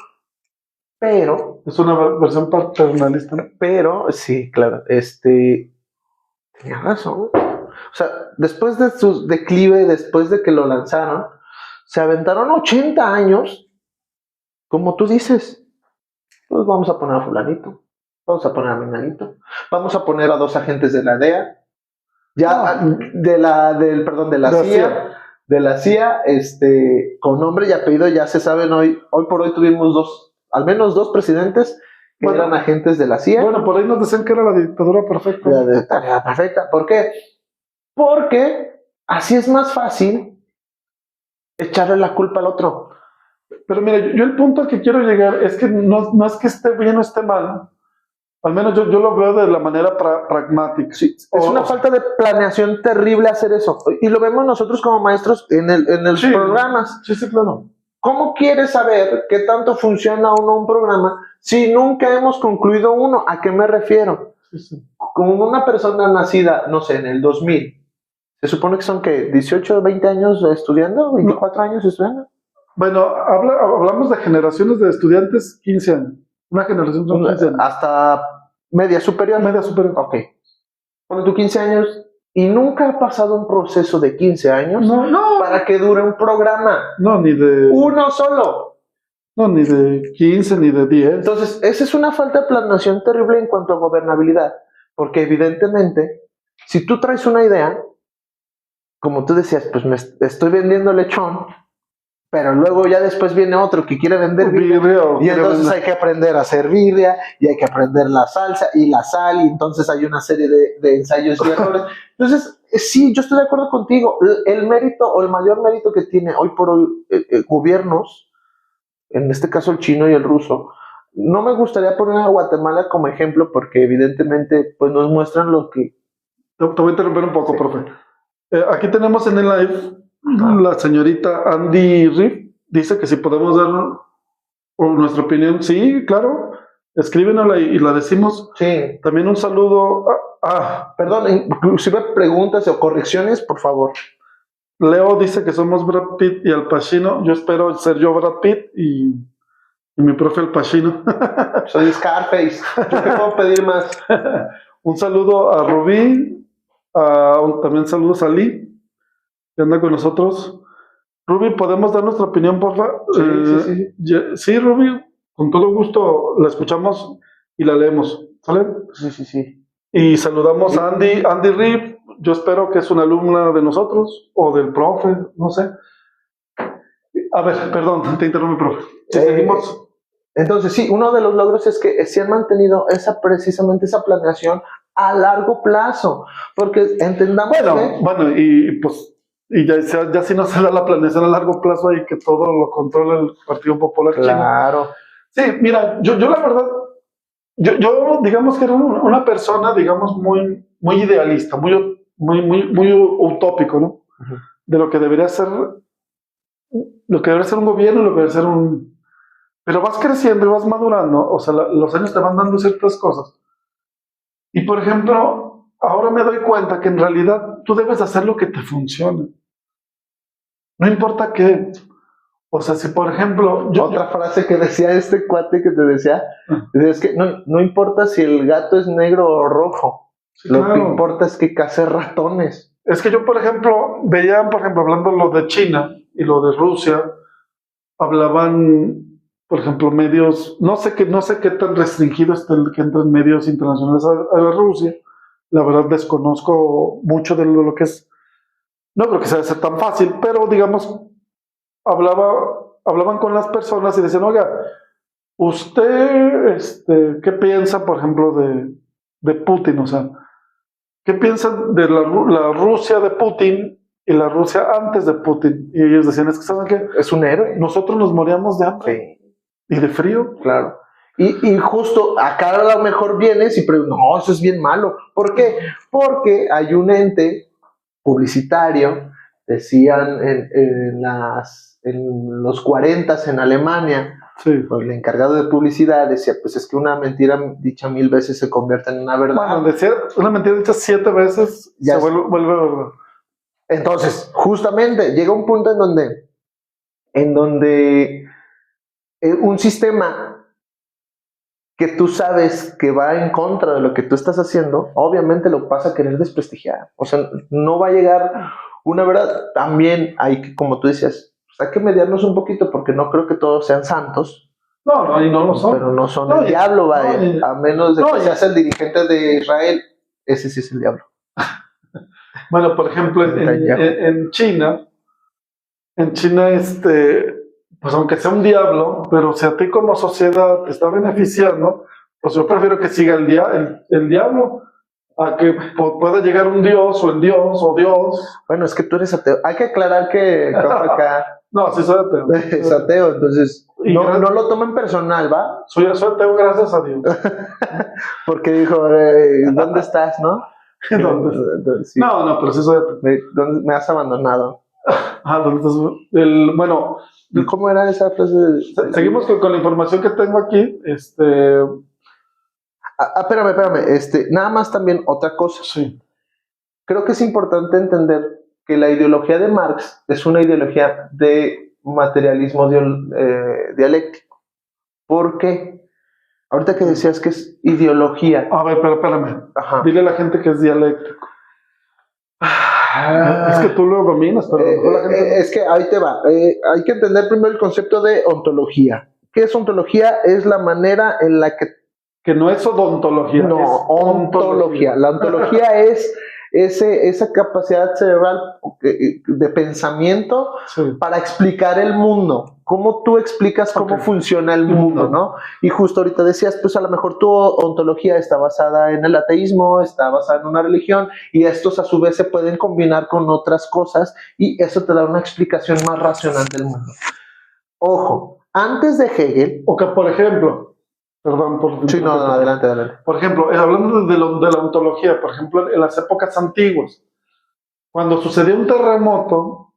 B: Pero.
A: Es una versión paternalista, ¿no?
B: Pero, sí, claro. Tenía razón. O sea, después de su declive, después de que lo lanzaron, se aventaron 80 años, como tú dices. Pues vamos a poner a fulanito, vamos a poner a menganito, vamos a poner a 2 agentes de la DEA, de la CIA, con nombre y apellido ya se saben hoy por hoy tuvimos al menos dos presidentes que eran agentes de la CIA.
A: Bueno, por ahí nos decían que era la dictadura perfecta.
B: La perfecta, ¿por qué? Porque así es más fácil echarle la culpa al otro.
A: Pero mira, yo el punto al que quiero llegar es que no es que esté bien o esté mal. Al menos yo lo veo de la manera pragmática.
B: Sí, es una falta de planeación terrible hacer eso. Y lo vemos nosotros como maestros en los programas.
A: Sí, claro.
B: ¿Cómo quieres saber qué tanto funciona o no un programa si nunca hemos concluido uno? ¿A qué me refiero?
A: Sí.
B: Como una persona nacida, no sé, en el 2000, se supone que son, ¿qué? 18, 20 años estudiando, 24 años estudiando.
A: Bueno, hablamos de generaciones de estudiantes, 15 años. Una generación son 15 años.
B: Hasta media superior.
A: Media superior.
B: Ok. Pone tú 15 años y nunca ha pasado un proceso de 15 años para que dure un programa.
A: No, ni de...
B: Uno solo.
A: No, ni de 15, ni de 10.
B: Entonces, esa es una falta de planeación terrible en cuanto a gobernabilidad. Porque evidentemente, si tú traes una idea, como tú decías, pues me estoy vendiendo lechón, pero luego ya después viene otro que quiere vender birria, y entonces hay que aprender a hacer birria, y hay que aprender la salsa y la sal, y entonces hay una serie de ensayos y errores. Entonces, sí, yo estoy de acuerdo contigo. El mérito o el mayor mérito que tiene hoy por hoy gobiernos, en este caso el chino y el ruso, no me gustaría poner a Guatemala como ejemplo porque evidentemente pues nos muestran lo que...
A: Te voy a interrumpir un poco, sí. Profe. Aquí tenemos en el live la señorita Andy Riff, dice que si podemos dar nuestra opinión. Sí, claro, escríbenosla y la decimos.
B: Sí.
A: También un saludo.
B: Perdón, inclusive preguntas o correcciones, por favor.
A: Leo dice que somos Brad Pitt y Al Pacino. Yo espero ser yo Brad Pitt y mi profe Al Pacino.
B: Soy Scarface. ¿Yo qué puedo pedir más?
A: Un saludo a Rubí. También saludos a Lee, que anda con nosotros. Rubí, ¿podemos dar nuestra opinión, por favor?
B: Sí.
A: Sí, Rubí, con todo gusto la escuchamos y la leemos. ¿Sale?
B: Sí.
A: Y saludamos a Andy Rip. Yo espero que es una alumna de nosotros o del profe, no sé. A ver, perdón, te interrumpí, profe. Seguimos.
B: Entonces, sí, uno de los logros es que se han mantenido precisamente esa planeación a largo plazo, porque entendamos
A: Bueno, y pues y ya si no se da la planeación a largo plazo y que todo lo controla el Partido Popular Chino.
B: Claro.
A: Sí, mira, yo la verdad, yo digamos que era una persona, digamos, muy idealista, muy utópico, ¿no? Uh-huh. De lo que debería ser un gobierno, lo que debería ser un... Pero vas creciendo y vas madurando, o sea, los años te van dando ciertas cosas. Y por ejemplo, ahora me doy cuenta que en realidad tú debes hacer lo que te funcione. no importa qué. O sea, si por ejemplo,
B: Otra frase que decía este cuate que te decía, es que no importa si el gato es negro o rojo,
A: sí,
B: lo que
A: claro.
B: importa es que case ratones.
A: Es que yo, por ejemplo, veía, por ejemplo, hablando lo de China y lo de Rusia, hablaban, por ejemplo, medios, no sé qué tan restringido está el que entran medios internacionales a Rusia. La verdad desconozco mucho de lo que es. No creo que sea tan fácil, pero digamos, hablaban con las personas y decían, oiga, usted, ¿qué piensa, por ejemplo, de Putin? O sea, ¿qué piensan de la Rusia de Putin y la Rusia antes de Putin? Y ellos decían, es que ¿saben qué?
B: Es un héroe.
A: Nosotros nos moríamos de hambre y de frío.
B: Claro. Y justo acá a lo mejor vienes y preguntas, no, eso es bien malo. ¿Por qué? Porque hay un ente publicitario, decían en los 40 en Alemania,
A: Sí.
B: pues el encargado de publicidad decía, pues es que una mentira dicha 1000 veces se convierte en una verdad.
A: Bueno, decía, una mentira dicha 7 veces
B: Ya
A: se vuelve verdad.
B: Entonces, justamente llega un punto en donde un sistema que tú sabes que va en contra de lo que tú estás haciendo, obviamente lo vas a querer desprestigiar. O sea, no va a llegar una verdad. También hay que, como tú decías, pues hay que mediarnos un poquito porque no creo que todos sean santos.
A: No, y no lo son.
B: Pero no son el diablo, vaya. A menos de que seas el dirigente de Israel, ese sí es el diablo.
A: Bueno, por ejemplo, en China, pues aunque sea un diablo, pero si a ti como sociedad te está beneficiando, pues yo prefiero que siga el diablo a que pueda llegar un dios o el dios o Dios.
B: Bueno, es que tú eres ateo. Hay que aclarar que acá
A: no, sí soy ateo.
B: Es ateo, entonces no lo tomen personal, ¿va?
A: Soy ateo, gracias a Dios.
B: Porque dijo, ¿dónde estás, no?
A: ¿Dónde? Sí. No, pero sí soy ateo.
B: ¿Dónde me has abandonado?
A: ¿Dónde estás? Bueno.
B: ¿Y cómo era esa frase?
A: Seguimos con la información que tengo aquí.
B: Espérame. Nada más también otra cosa.
A: Sí.
B: Creo que es importante entender que la ideología de Marx es una ideología de materialismo dialéctico. ¿Por qué? Ahorita que decías que es ideología.
A: A ver, pero espérame. Ajá. Dile a la gente que es dialéctico. Es que tú lo dominas, pero la gente...
B: Es que ahí te va. Hay que entender primero el concepto de ontología. ¿Qué es ontología? Es la manera en la
A: que no es odontología.
B: No, es ontología. La ontología es esa capacidad cerebral de pensamiento para explicar el mundo. ¿Cómo tú explicas cómo funciona el mundo, no? Y justo ahorita decías, pues a lo mejor tu ontología está basada en el ateísmo, está basada en una religión, y estos a su vez se pueden combinar con otras cosas, y eso te da una explicación más racional del mundo. Ojo, antes de Hegel...
A: O que, por ejemplo... Perdón por...
B: Sí, no, adelante.
A: Por ejemplo, hablando de la ontología, por ejemplo, en las épocas antiguas, cuando sucedió un terremoto,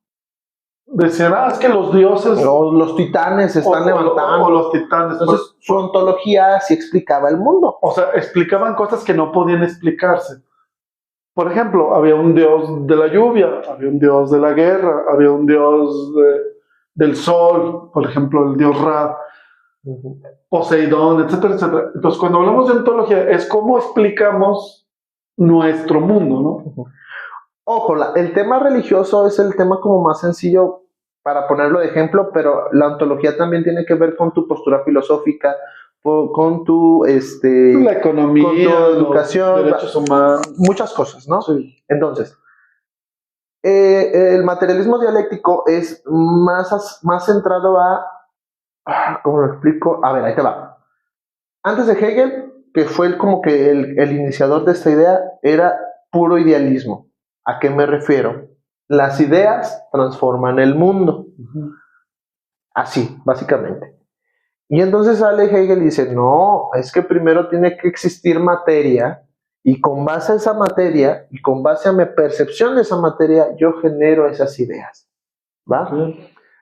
A: decían, es que los dioses...
B: O los titanes se están levantando.
A: O los titanes.
B: Entonces, su ontología sí explicaba el mundo.
A: O sea, explicaban cosas que no podían explicarse. Por ejemplo, había un dios de la lluvia, había un dios de la guerra, había un dios del sol, por ejemplo, el dios Ra. Poseidón, etcétera, etcétera. Entonces, cuando hablamos de ontología, es cómo explicamos nuestro mundo, ¿no?
B: Ojo, el tema religioso es el tema como más sencillo para ponerlo de ejemplo, pero la ontología también tiene que ver con tu postura filosófica, con tu
A: la economía,
B: con tu educación,
A: los derechos humanos,
B: muchas cosas, ¿no?
A: Sí.
B: Entonces, el materialismo dialéctico es más centrado a... ¿Cómo lo explico? A ver, ahí te va. Antes de Hegel, que fue como que el iniciador de esta idea, era puro idealismo. ¿A qué me refiero? Las ideas transforman el mundo. Así, básicamente. Y entonces sale Hegel y dice, no, es que primero tiene que existir materia, y con base a esa materia, y con base a mi percepción de esa materia, yo genero esas ideas. ¿Va?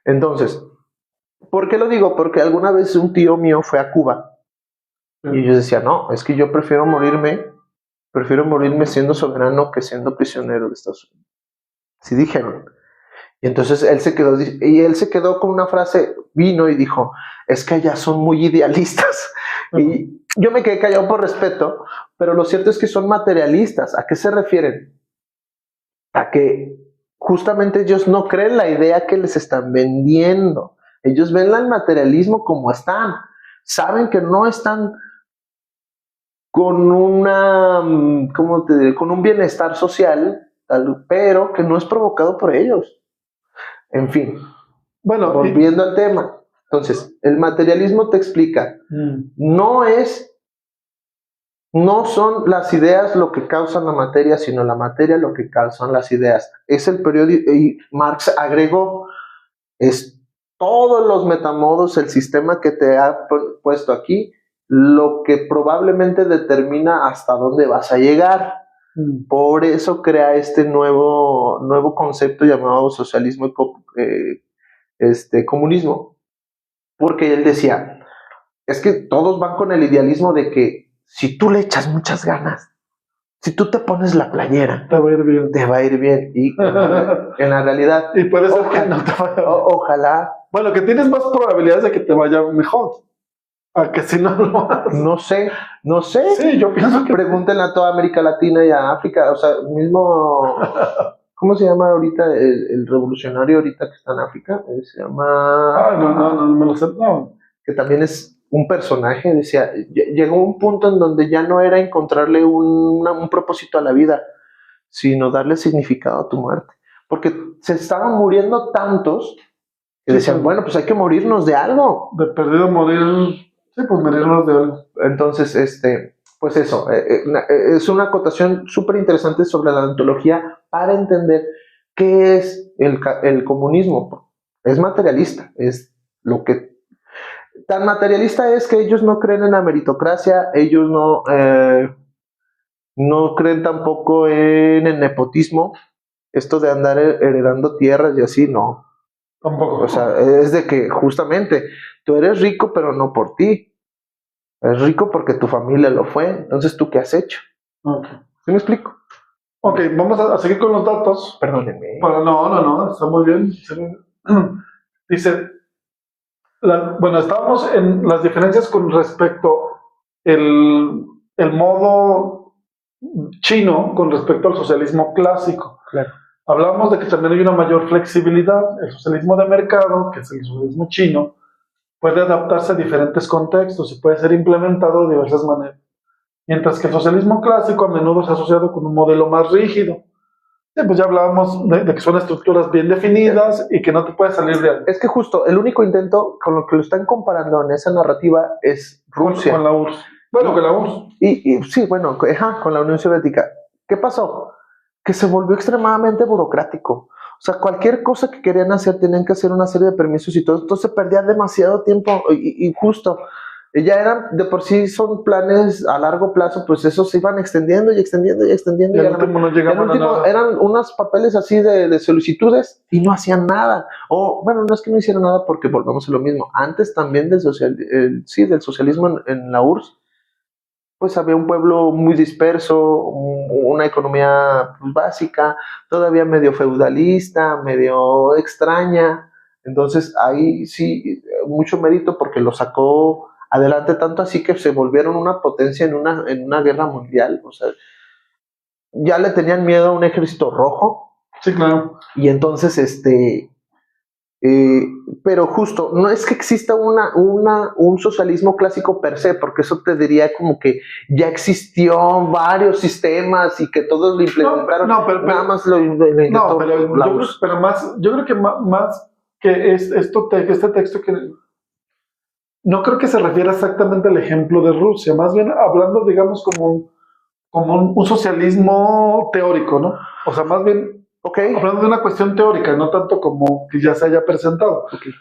B: Entonces, ¿por qué lo digo? Porque alguna vez un tío mío fue a Cuba y yo decía, no, es que yo prefiero morirme siendo soberano que siendo prisionero de Estados Unidos. Así dijeron. Y entonces él se quedó con una frase, vino y dijo, es que allá son muy idealistas. Y yo me quedé callado por respeto, pero lo cierto es que son materialistas. ¿A qué se refieren? A que justamente ellos no creen la idea que les están vendiendo. Ellos ven el materialismo como están. Saben que no están con una, ¿cómo te diré? Con un bienestar social, pero que no es provocado por ellos. En fin,
A: Bueno,
B: volviendo al tema. Entonces, el materialismo te explica, no son las ideas lo que causan la materia, sino la materia lo que causan las ideas. Es el periódico, y Marx agregó, es todos los metamodos, el sistema que te ha puesto aquí, lo que probablemente determina hasta dónde vas a llegar. Por eso crea este nuevo concepto llamado socialismo y comunismo. Porque él decía, es que todos van con el idealismo de que si tú le echas muchas ganas, si tú te pones la playera,
A: te va a ir bien.
B: Te va a ir bien. Y en la realidad,
A: y puede ser que no te vaya bien.
B: Ojalá.
A: Bueno, que tienes más probabilidades de que te vaya mejor. A que si no lo haces.
B: No sé.
A: Sí, yo pienso que
B: pregúntenle a toda América Latina y a África, o sea, mismo, ¿cómo se llama ahorita el revolucionario ahorita que está en África? Se llama...
A: no me lo sé, no.
B: Que también es un personaje, decía, llegó un punto en donde ya no era encontrarle un propósito a la vida, sino darle significado a tu muerte. Porque se estaban muriendo tantos que decían, bueno, pues hay que morirnos de algo.
A: De perdido morir, sí, pues morirnos de algo.
B: Entonces, pues eso, es una acotación súper interesante sobre la ontología para entender qué es el comunismo. Es materialista, es lo que... Tan materialista es que ellos no creen en la meritocracia, ellos no creen tampoco en el nepotismo, esto de andar heredando tierras y así, no.
A: Tampoco.
B: O sea, es de que justamente tú eres rico, pero no por ti. Eres rico porque tu familia lo fue. Entonces, ¿tú qué has hecho?
A: Okay.
B: ¿Sí me explico?
A: Ok, vamos a seguir con los datos.
B: Perdónenme.
A: No, está muy bien. Dice, bueno, estábamos en las diferencias con respecto el modo chino con respecto al socialismo clásico.
B: Claro.
A: Hablamos de que también hay una mayor flexibilidad. El socialismo de mercado, que es el socialismo chino, puede adaptarse a diferentes contextos y puede ser implementado de diversas maneras. Mientras que el socialismo clásico a menudo es asociado con un modelo más rígido. Sí, pues ya hablábamos de que son estructuras bien definidas y que no te puedes salir de ahí.
B: Es que justo el único intento con lo que lo están comparando en esa narrativa es Rusia.
A: Con la URSS. Bueno, con la URSS.
B: Y sí, bueno, con la Unión Soviética. ¿Qué pasó? Que se volvió extremadamente burocrático. O sea, cualquier cosa que querían hacer tenían que hacer una serie de permisos y todo. Entonces se perdía demasiado tiempo y justo. Ya eran, de por sí son planes a largo plazo, pues esos se iban extendiendo y extendiendo y extendiendo.
A: Y al último no llegaban a nada.
B: Eran unos papeles así de solicitudes y no hacían nada. O bueno, no es que no hicieran nada porque volvamos a lo mismo. Antes también del socialismo en la URSS, pues había un pueblo muy disperso, una economía pues, básica, todavía medio feudalista, medio extraña. Entonces ahí sí, mucho mérito porque lo sacó adelante, tanto así que se volvieron una potencia en una guerra mundial. O sea, ya le tenían miedo a un ejército rojo.
A: Sí, claro.
B: Y entonces, pero justo, no es que exista un socialismo clásico per se, porque eso te diría como que ya existió varios sistemas y que todos lo implementaron. Nada más lo
A: inventó. Yo creo que más que este texto que no creo que se refiera exactamente al ejemplo de Rusia, más bien hablando, digamos, como un socialismo teórico, ¿no? O sea, más bien hablando de una cuestión teórica, no tanto como que ya se haya presentado.
B: Okay.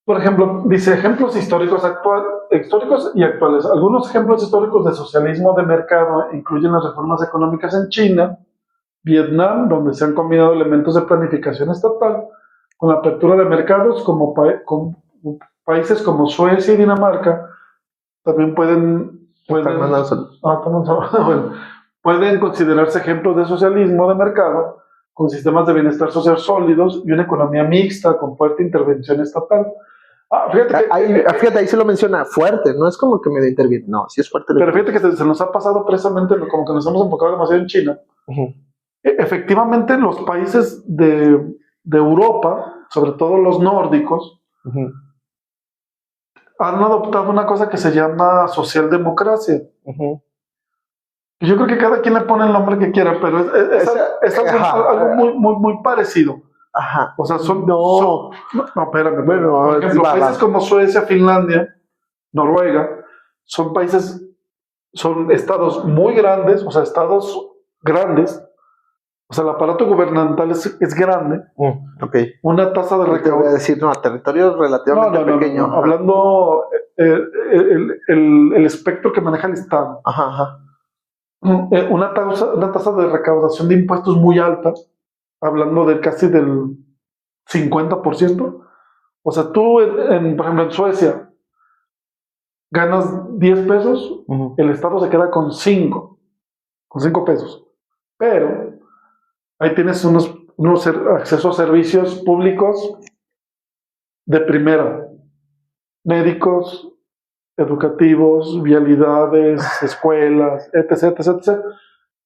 A: Por ejemplo, dice ejemplos históricos y actuales. Algunos ejemplos históricos de socialismo de mercado incluyen las reformas económicas en China, Vietnam, donde se han combinado elementos de planificación estatal con la apertura de mercados con países como Suecia y Dinamarca. También pueden considerarse ejemplos de socialismo de mercado con sistemas de bienestar social sólidos y una economía mixta con fuerte intervención estatal.
B: Fíjate, ahí se lo menciona fuerte, no es como que medio interviene, no, sí es fuerte.
A: Pero fíjate que se nos ha pasado precisamente como que nos hemos enfocado demasiado en China.
B: Uh-huh.
A: Efectivamente, los países de Europa, sobre todo los nórdicos,
B: uh-huh,
A: han adoptado una cosa que se llama socialdemocracia.
B: Uh-huh.
A: Yo creo que cada quien le pone el nombre que quiera, pero es algo muy parecido.
B: Ajá.
A: O sea,
B: no,
A: espérame.
B: Bueno,
A: por ejemplo, países como Suecia, Finlandia, Noruega, son estados muy grandes, o sea, estados grandes. O sea, el aparato gubernamental es grande.
B: Okay.
A: Una tasa de recaudación.
B: Te voy a decir, no, territorio relativamente pequeño.
A: No. Hablando el espectro que maneja el Estado.
B: Ajá.
A: Una tasa de recaudación de impuestos muy alta, hablando de casi del 50%. O sea, tú, por ejemplo, en Suecia, ganas 10 pesos,
B: uh-huh,
A: el Estado se queda con 5 pesos. Pero ahí tienes unos acceso a servicios públicos de primera. Médicos, educativos, vialidades, escuelas, etc.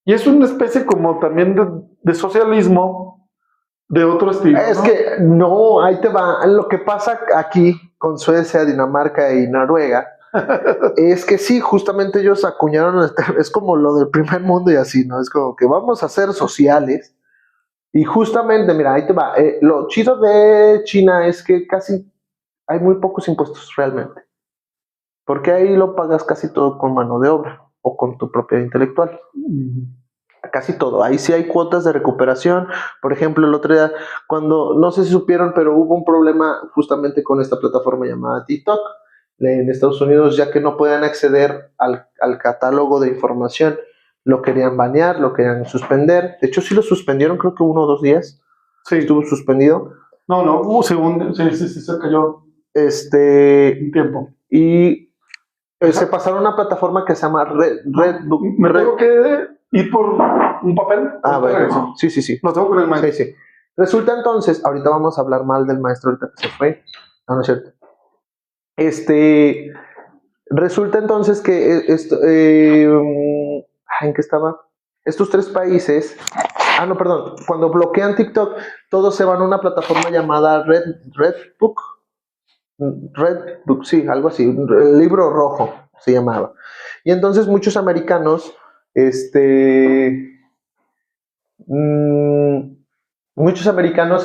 A: Y es una especie como también de socialismo de otro estilo.
B: Es que no, ahí te va. Lo que pasa aquí con Suecia, Dinamarca y Noruega es que sí, justamente ellos acuñaron, es como lo del primer mundo y así, ¿no? Es como que vamos a ser sociales. Y justamente, mira, ahí te va. Lo chido de China es que casi hay muy pocos impuestos realmente. Porque ahí lo pagas casi todo con mano de obra o con tu propiedad intelectual. Casi todo. Ahí sí hay cuotas de recuperación. Por ejemplo, el otro día, no sé si supieron, pero hubo un problema justamente con esta plataforma llamada TikTok en Estados Unidos, ya que no podían acceder al catálogo de información. Lo querían banear, lo querían suspender. De hecho, sí lo suspendieron, creo que 1 o 2 días.
A: Sí.
B: Estuvo suspendido.
A: No, sí, se cayó.
B: Un
A: tiempo.
B: Y se pasaron a una plataforma que se llama Redbook.
A: Me tengo que ir por un papel.
B: Bueno. Sí.
A: Lo tengo con el maestro.
B: Sí. Resulta entonces, ahorita vamos a hablar mal del maestro ahorita que se fue. No es cierto. Resulta entonces que ¿en qué estaba? Estos 3 países. Cuando bloquean TikTok, todos se van a una plataforma llamada Redbook. Redbook, sí, algo así, el libro rojo se llamaba. Y entonces muchos americanos,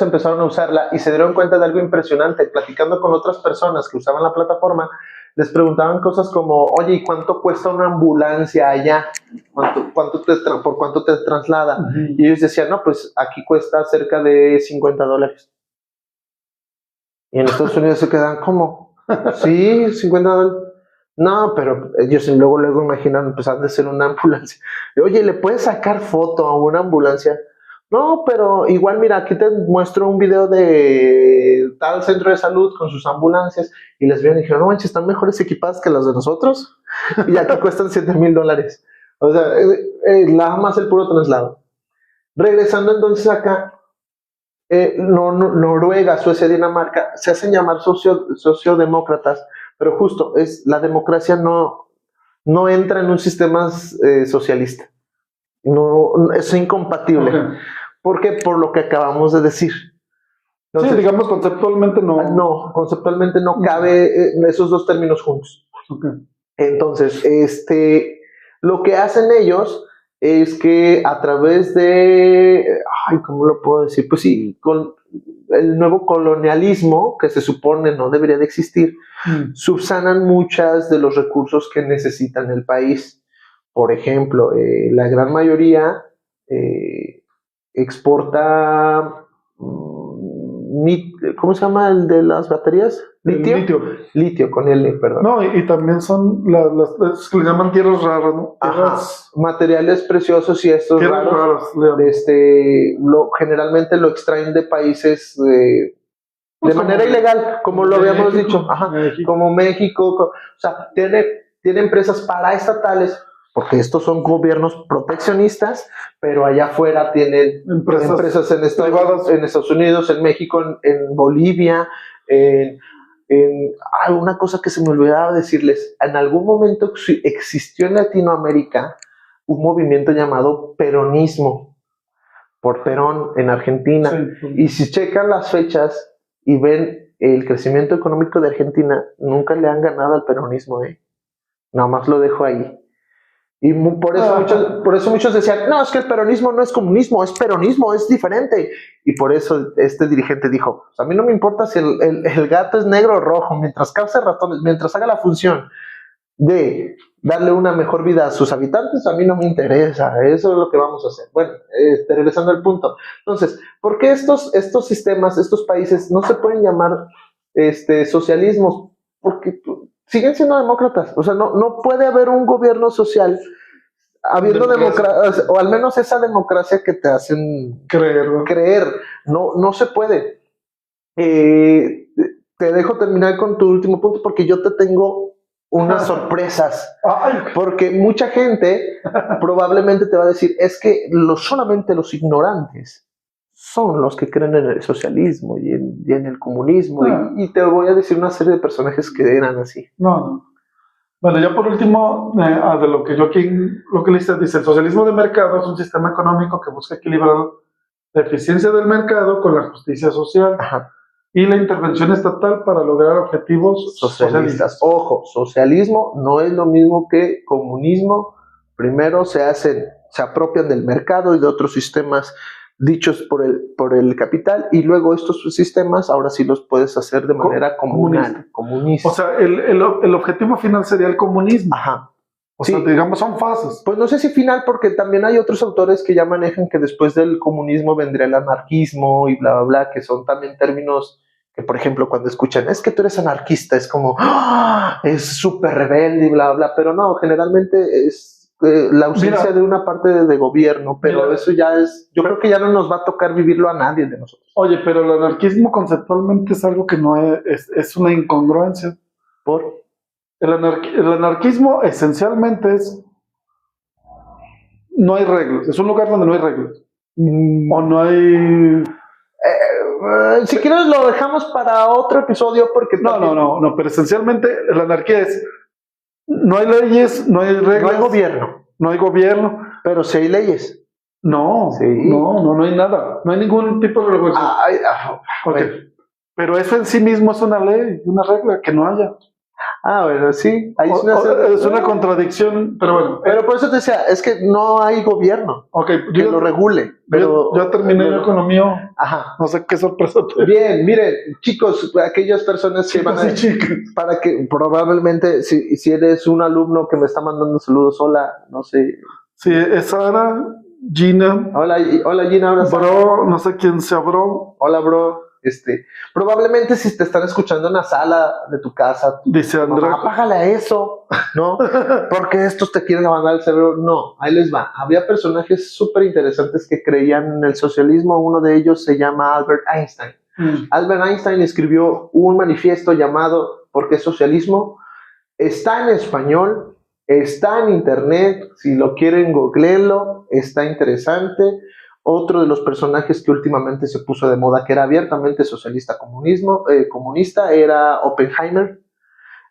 B: empezaron a usarla y se dieron cuenta de algo impresionante. Platicando con otras personas que usaban la plataforma, les preguntaban cosas como, oye, ¿y cuánto cuesta una ambulancia allá? ¿Por cuánto te traslada? Uh-huh. Y ellos decían, no, pues aquí cuesta cerca de $50. Y en Estados Unidos se quedan, ¿cómo? Sí, $50. No, pero ellos luego imaginaron, empezaron a hacer una ambulancia. Oye, ¿le puedes sacar foto a una ambulancia? No, pero igual, mira, aquí te muestro un video de tal centro de salud con sus ambulancias. Y les vieron y dijeron, no manches, están mejores equipadas que las de nosotros. Y aquí cuestan $7,000. O sea, nada más el puro traslado. Regresando entonces acá, Noruega, Suecia, Dinamarca se hacen llamar sociodemócratas, pero justo la democracia no entra en un sistema socialista. No, es incompatible. Okay. Porque por lo que acabamos de decir.
A: Entonces, sí, digamos conceptualmente no.
B: No, conceptualmente no cabe esos 2 términos juntos.
A: Okay.
B: Entonces, lo que hacen ellos es que a través de, ¿cómo lo puedo decir? Pues sí, con el nuevo colonialismo, que se supone no debería de existir, subsanan muchas de los recursos que necesitan el país. Por ejemplo, la gran mayoría exporta, ¿cómo se llama el de las baterías? Litio, con L, perdón.
A: No, y también son las que le llaman tierras raras, ¿no?
B: Materiales preciosos y estos raros. Generalmente lo extraen de países de manera ilegal, como lo habíamos dicho. Como México. O sea, tiene empresas paraestatales porque estos son gobiernos proteccionistas, pero allá afuera tienen empresas en Estados Unidos, en México, en Bolivia, una cosa que se me olvidaba decirles, en algún momento existió en Latinoamérica un movimiento llamado peronismo, por Perón, en Argentina, sí. Y si checan las fechas y ven el crecimiento económico de Argentina, nunca le han ganado al peronismo, nada más lo dejo ahí. Y por eso muchos decían, no, es que el peronismo no es comunismo, es peronismo, es diferente. Y por eso este dirigente dijo, a mí no me importa si el gato es negro o rojo, mientras cause ratones, mientras haga la función de darle una mejor vida a sus habitantes, a mí no me interesa, eso es lo que vamos a hacer. Bueno, regresando al punto. Entonces, ¿por qué estos sistemas, estos países no se pueden llamar socialismos? Porque siguen siendo demócratas, o sea, no puede haber un gobierno social habiendo democracia, o al menos esa democracia que te hacen creer. No se puede. Te dejo terminar con tu último punto porque yo te tengo unas sorpresas, porque mucha gente probablemente te va a decir, es que solamente los ignorantes son los que creen en el socialismo y en el comunismo, y te voy a decir una serie de personajes que eran así.
A: No. Bueno, ya por último, de lo que yo aquí, lo que dice, el socialismo de mercado es un sistema económico que busca equilibrar la eficiencia del mercado con la justicia social.
B: Ajá.
A: Y la intervención estatal para lograr objetivos socialistas.
B: Ojo, socialismo no es lo mismo que comunismo. Primero se apropian del mercado y de otros sistemas dichos por el capital, y luego estos sistemas ahora sí los puedes hacer de manera comunista.
A: O sea, el objetivo final sería el comunismo.
B: Ajá.
A: O sea, digamos, son fases.
B: Pues no sé si final, porque también hay otros autores que ya manejan que después del comunismo vendría el anarquismo y bla, bla, bla, que son también términos que, por ejemplo, cuando escuchan, es que tú eres anarquista, es como, es súper rebelde y bla, bla, pero no, generalmente es la ausencia de una parte de gobierno, pero eso ya yo creo que ya no nos va a tocar vivirlo a nadie de nosotros.
A: Oye, pero el anarquismo conceptualmente es algo que no es una incongruencia.
B: ¿Por?
A: El anarquismo esencialmente no hay reglas, es un lugar donde no hay reglas. O no hay...
B: si quieres lo dejamos para otro episodio porque...
A: No, pero esencialmente la anarquía es... No hay leyes, no hay reglas.
B: No hay gobierno.
A: No hay gobierno.
B: Pero sí hay leyes.
A: No, sí. No hay nada. No hay ningún tipo de regulación. Okay. Bueno. Pero eso en sí mismo es una ley, una regla, que no haya.
B: Bueno, sí.
A: Es una contradicción, pero bueno.
B: Pero por eso te decía, es que no hay gobierno que lo regule. Pero
A: yo terminé el economía.
B: Ajá.
A: No sé qué sorpresa te...
B: Bien, miren, chicos, aquellas personas que van a... para que probablemente, si eres un alumno que me está mandando saludos, hola, no sé.
A: Sí, es Sara, Gina.
B: Hola Gina, ahora
A: Bro, no sé quién sea bro.
B: Hola, bro. Probablemente si te están escuchando en la sala de tu casa,
A: dice Andrea,
B: apágale eso, ¿no? Porque estos te quieren abandonar el cerebro. No, ahí les va. Había personajes súper interesantes que creían en el socialismo. Uno de ellos se llama Albert Einstein. Albert Einstein escribió un manifiesto llamado ¿Por qué socialismo? Está en español, está en internet, si lo quieren googleenlo, está interesante. Otro de los personajes que últimamente se puso de moda, que era abiertamente socialista comunista, era Oppenheimer,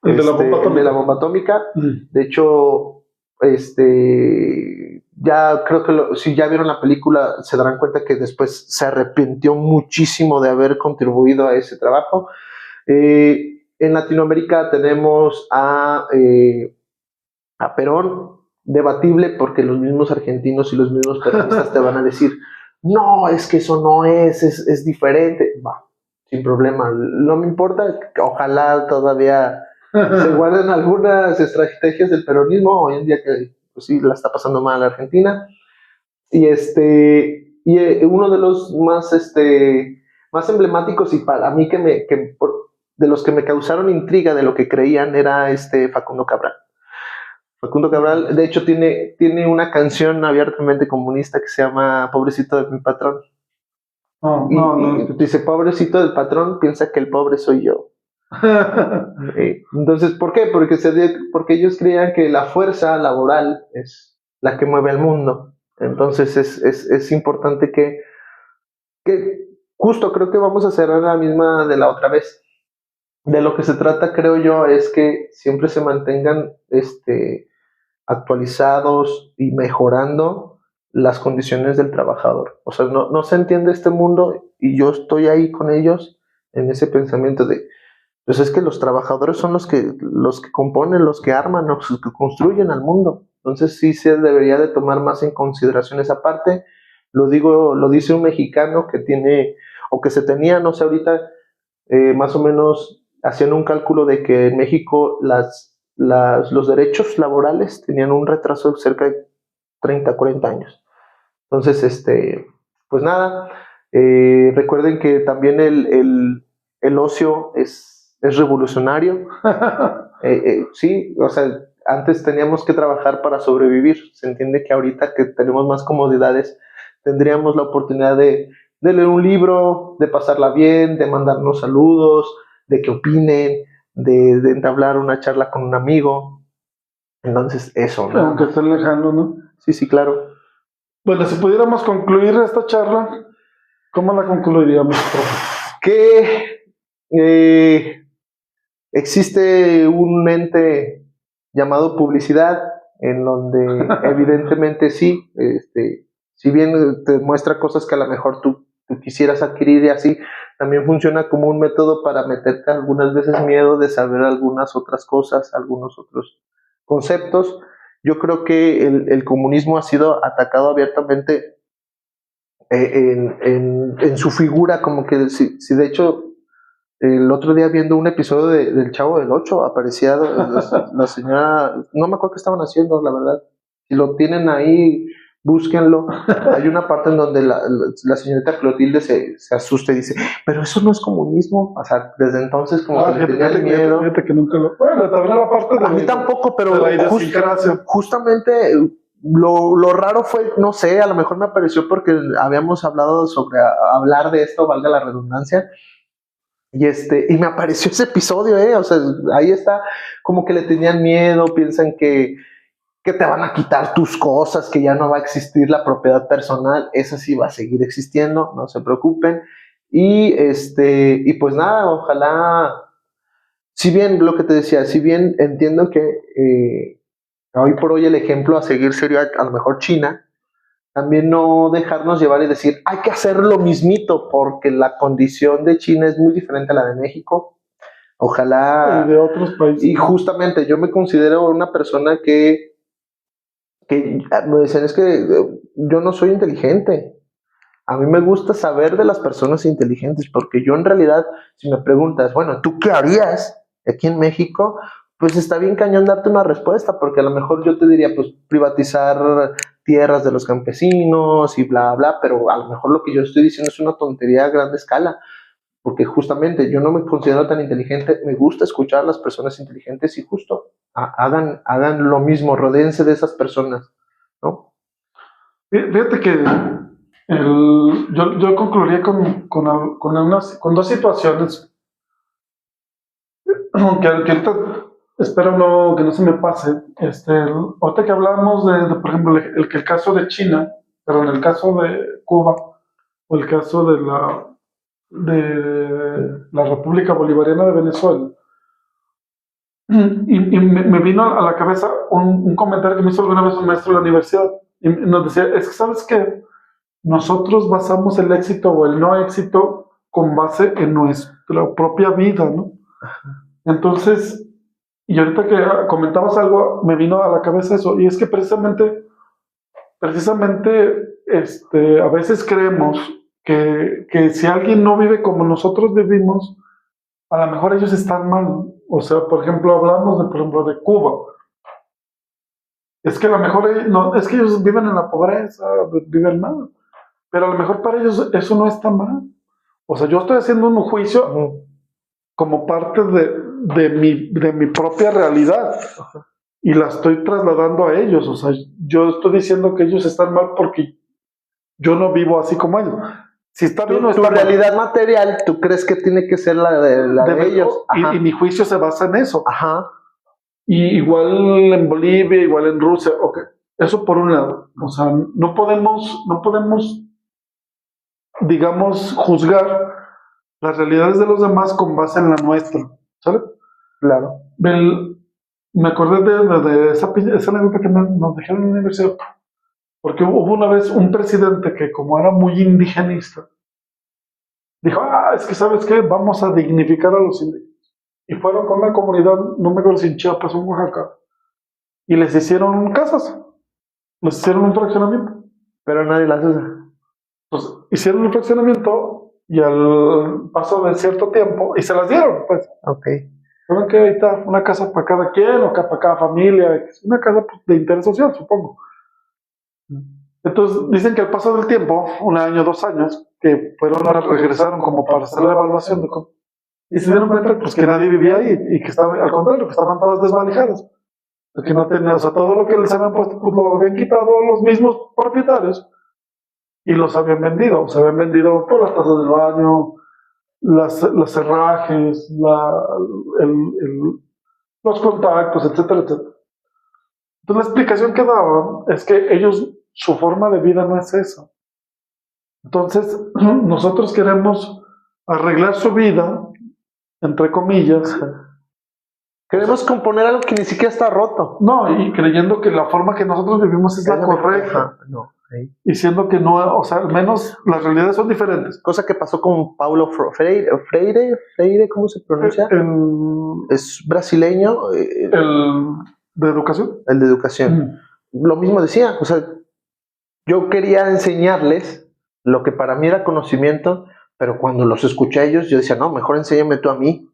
A: el de
B: la bomba atómica. De hecho, ya creo que si ya vieron la película se darán cuenta que después se arrepintió muchísimo de haber contribuido a ese trabajo. En Latinoamérica tenemos a Perón, debatible, porque los mismos argentinos y los mismos peronistas te van a decir, no, es que eso no es diferente. Va, sin problema, no me importa, ojalá todavía se guarden algunas estrategias del peronismo, hoy en día que pues sí la está pasando mal Argentina, y uno de los más emblemáticos, y para mí de los que me causaron intriga de lo que creían, era Facundo Cabral. Facundo Cabral, de hecho, tiene una canción abiertamente comunista que se llama Pobrecito de mi patrón.
A: No.
B: Dice, pobrecito del patrón, piensa que el pobre soy yo. Entonces, ¿por qué? Porque ellos creían que la fuerza laboral es la que mueve al mundo. Entonces es importante que justo creo que vamos a hacer la misma de la otra vez. De lo que se trata, creo yo, es que siempre se mantengan actualizados y mejorando las condiciones del trabajador. O sea, no se entiende este mundo y yo estoy ahí con ellos en ese pensamiento de, pues es que los trabajadores son los que componen, los que arman, los que construyen al mundo. Entonces sí se debería de tomar más en consideración esa parte. Lo dice un mexicano que tiene, o que se tenía, no sé ahorita, más o menos hacían un cálculo de que en México los derechos laborales tenían un retraso de cerca de 30, 40 años. Entonces, pues nada, recuerden que también el ocio es revolucionario. Sí, o sea, antes teníamos que trabajar para sobrevivir. Se entiende que ahorita que tenemos más comodidades, tendríamos la oportunidad de leer un libro, de pasarla bien, de mandarnos saludos, de que opinen, de entablar una charla con un amigo. Entonces, eso, ¿no?
A: Aunque esté lejano, ¿no?
B: Sí, sí, claro.
A: Bueno, si pudiéramos concluir esta charla, ¿cómo la concluiríamos, profe?
B: Que existe un ente llamado publicidad, en donde evidentemente sí, si bien te muestra cosas que a lo mejor tú quisieras adquirir y así, también funciona como un método para meterte algunas veces miedo de saber algunas otras cosas, algunos otros conceptos. Yo creo que el comunismo ha sido atacado abiertamente en su figura, como que si de hecho el otro día viendo un episodio del Chavo del Ocho aparecía la señora, no me acuerdo qué estaban haciendo, la verdad. Si lo tienen ahí, búsquenlo. Hay una parte en donde la señorita Clotilde se asusta y dice, pero eso no es comunismo. O sea, desde entonces como que le tenía miedo.
A: Fíjate que nunca lo... Bueno, también la parte de...
B: A mí tampoco, pero
A: idiosincrasia.
B: justamente lo raro fue, no sé, a lo mejor me apareció porque habíamos hablado sobre hablar de esto, valga la redundancia. Y me apareció ese episodio, o sea, ahí está, como que le tenían miedo, piensan que te van a quitar tus cosas, que ya no va a existir la propiedad personal, esa sí va a seguir existiendo, no se preocupen. Y pues nada, ojalá, si bien lo que te decía, si bien entiendo que hoy por hoy el ejemplo a seguir sería a lo mejor China, también no dejarnos llevar y decir, hay que hacer lo mismito, porque la condición de China es muy diferente a la de México. Ojalá...
A: Y de otros países.
B: Y justamente yo me considero una persona que me dicen, es que yo no soy inteligente. A mí me gusta saber de las personas inteligentes, porque yo en realidad, si me preguntas, bueno, ¿tú qué harías aquí en México? Pues está bien cañón darte una respuesta, porque a lo mejor yo te diría, pues privatizar tierras de los campesinos y bla, bla, pero a lo mejor lo que yo estoy diciendo es una tontería a gran escala, porque justamente yo no me considero tan inteligente, me gusta escuchar a las personas inteligentes y justo hagan lo mismo, rodéense de esas personas, ¿no?
A: Fíjate que yo concluiría con dos situaciones que ahorita espero que no se me pase. Ahorita que hablamos por ejemplo, el caso de China, pero en el caso de Cuba, o el caso de la República Bolivariana de Venezuela, y me vino a la cabeza un comentario que me hizo alguna vez un maestro de la universidad, y nos decía, es que sabes que nosotros basamos el éxito o el no éxito con base en nuestra propia vida, ¿no? Entonces, y ahorita que comentabas algo, me vino a la cabeza eso, y es que precisamente, a veces creemos que si alguien no vive como nosotros vivimos, a lo mejor ellos están mal. O sea, por ejemplo, hablamos de Cuba. Es que a lo mejor no, es que ellos viven en la pobreza, viven mal, pero a lo mejor para ellos eso no está mal. O sea, yo estoy haciendo un juicio como parte de mi propia realidad y la estoy trasladando a ellos. O sea, yo estoy diciendo que ellos están mal porque yo no vivo así como ellos. Si está bien o
B: Tu
A: está mal.
B: realidad material, ¿tú crees que tiene que ser la de ellos?
A: Y mi juicio se basa en eso.
B: Ajá.
A: Y igual en Bolivia, igual en Rusia, ok. Eso por un lado. O sea, no podemos, digamos, juzgar las realidades de los demás con base en la nuestra. ¿Sabes?
B: Claro.
A: Me acordé de esa anécdota que nos dijeron en la universidad. Porque hubo una vez un presidente que, como era muy indigenista, dijo, es que ¿sabes qué? Vamos a dignificar a los indígenas. Y fueron con una comunidad, no me acuerdo si en Chiapas o en Oaxaca, y les hicieron casas, les hicieron un fraccionamiento.
B: Pero nadie las hace.
A: Entonces, hicieron un fraccionamiento y al paso de cierto tiempo, y se las dieron, pues.
B: Ok.
A: ¿Saben qué? Ahí está, una casa para cada quien o para cada familia, una casa pues, de interés social, supongo. Entonces, dicen que al paso del tiempo, un año, 2 años, que regresaron como para hacer la evaluación y se dieron cuenta pues, que nadie vivía ahí y que estaba, al contrario, que estaban todas desvalijadas. Que no tenían, o sea, todo lo que les habían puesto, pues lo habían quitado los mismos propietarios y los habían vendido. Se habían vendido por las tazas del baño, los cerrajes, los contactos, etcétera, etcétera. Entonces la explicación que daban es que ellos, su forma de vida no es esa. Entonces nosotros queremos arreglar su vida, entre comillas.
B: Queremos componer algo que ni siquiera está roto.
A: No, y creyendo que la forma que nosotros vivimos es la correcta.
B: No.
A: Y siendo que no, o sea, al menos las realidades son diferentes.
B: Cosa que pasó con Paulo Freire, ¿cómo se pronuncia? Es brasileño.
A: El de educación.
B: El de educación. Lo mismo decía, o sea, yo quería enseñarles lo que para mí era conocimiento, pero cuando los escuché a ellos, yo decía, no, mejor enséñame tú a mí.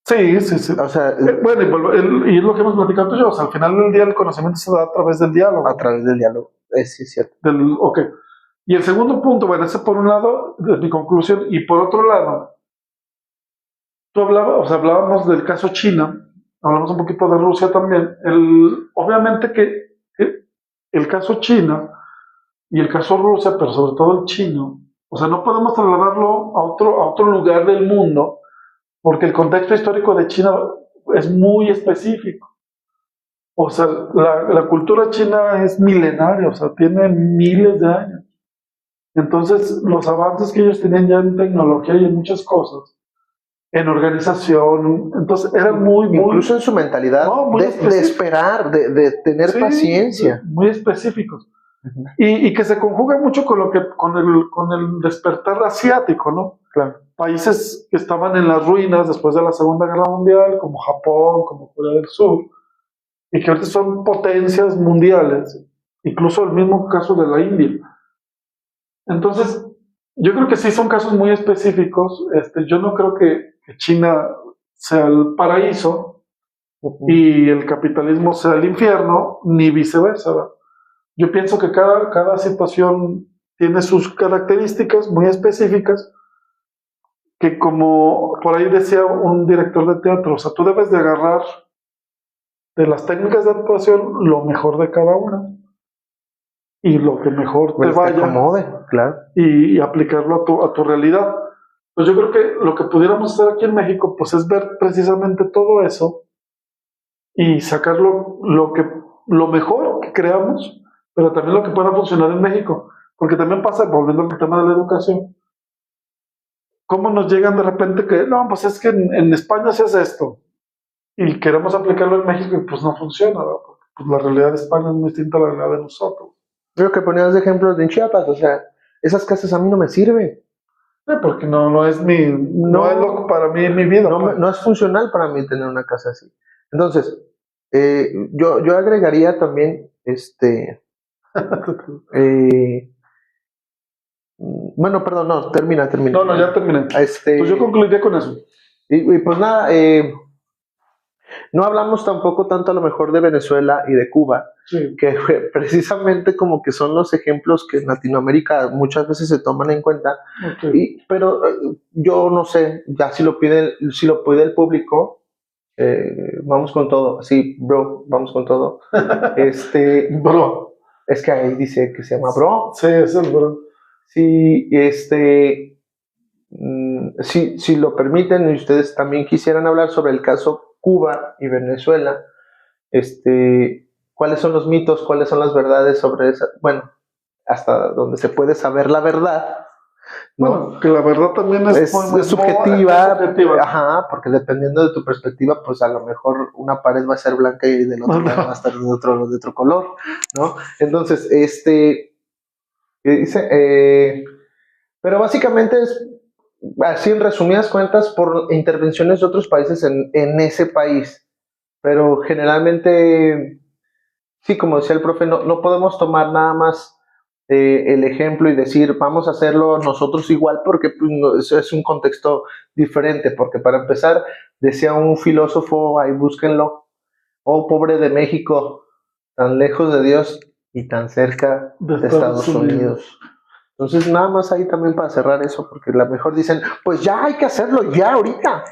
A: Sí.
B: O sea,
A: bueno, y es lo que hemos platicado tú y yo. O sea, al final del día el conocimiento se da a través del diálogo.
B: A través del diálogo. Sí, es cierto.
A: Ok. Y el segundo punto, bueno, ese por un lado es mi conclusión. Y por otro lado, hablábamos del caso China, hablamos un poquito de Rusia también. Obviamente que el caso China y el caso Rusia, pero sobre todo el chino, o sea, no podemos trasladarlo a otro lugar del mundo, porque el contexto histórico de China es muy específico. O sea, la cultura china es milenaria, o sea, tiene miles de años. Entonces, los avances que ellos tenían ya en tecnología y en muchas cosas, en organización, entonces eran muy
B: incluso en su mentalidad, de esperar, de tener paciencia.
A: Muy específicos. Y que se conjuga mucho con el despertar asiático, ¿no?
B: Claro.
A: Países que estaban en las ruinas después de la Segunda Guerra Mundial, como Japón, como Corea del Sur, y que ahorita son potencias mundiales, incluso el mismo caso de la India. Entonces, yo creo que sí son casos muy específicos. Yo no creo que China sea el paraíso y el capitalismo sea el infierno, ni viceversa, ¿verdad? Yo pienso que cada situación tiene sus características muy específicas, que como por ahí decía un director de teatro, o sea, tú debes de agarrar de las técnicas de actuación lo mejor de cada una y lo que mejor te vaya,
B: acomode, claro,
A: y aplicarlo a tu realidad. Pues yo creo que lo que pudiéramos hacer aquí en México pues es ver precisamente todo eso y sacar lo mejor que creamos, pero también lo que pueda funcionar en México, porque también pasa, volviendo al tema de la educación, cómo nos llegan de repente que, no, pues es que en España se hace esto, y queremos aplicarlo en México y pues no funciona, ¿verdad? Porque pues la realidad de España es muy distinta a la realidad de nosotros.
B: Creo que ponías de ejemplos de Chiapas, o sea, esas casas a mí no me sirven.
A: Sí, porque no es para mí mi vida.
B: No es funcional para mí tener una casa así. Entonces, yo agregaría también, bueno, perdón, no, termina.
A: No, ya terminé. Pues yo concluiría con eso.
B: Y pues nada, no hablamos tampoco tanto a lo mejor de Venezuela y de Cuba,
A: sí,
B: que precisamente como que son los ejemplos que en Latinoamérica muchas veces se toman en cuenta,
A: okay.
B: Pero yo no sé, ya si lo pide el público, vamos con todo, sí, bro, vamos con todo.
A: Bro.
B: Es que ahí dice que se llama bro.
A: Sí, es el bro.
B: si si lo permiten y ustedes también quisieran hablar sobre el caso Cuba y Venezuela, cuáles son los mitos, cuáles son las verdades sobre esa, bueno, hasta donde se puede saber la verdad, ¿no?
A: Bueno, que la verdad también es
B: subjetiva,
A: es subjetiva.
B: ajá, porque dependiendo de tu perspectiva, pues a lo mejor una pared va a ser blanca y del otro lado va a estar de otro color, ¿no? Entonces, pero básicamente es, así en resumidas cuentas, por intervenciones de otros países en ese país. Pero generalmente, sí, como decía el profe, no podemos tomar nada más el ejemplo y decir, vamos a hacerlo nosotros igual, porque pues, eso es un contexto diferente. Porque para empezar, decía un filósofo, ahí búsquenlo, oh pobre de México, tan lejos de Dios y tan cerca de Estados Unidos. Entonces, nada más ahí también para cerrar eso, porque a lo mejor dicen, pues ya hay que hacerlo, ya ahorita.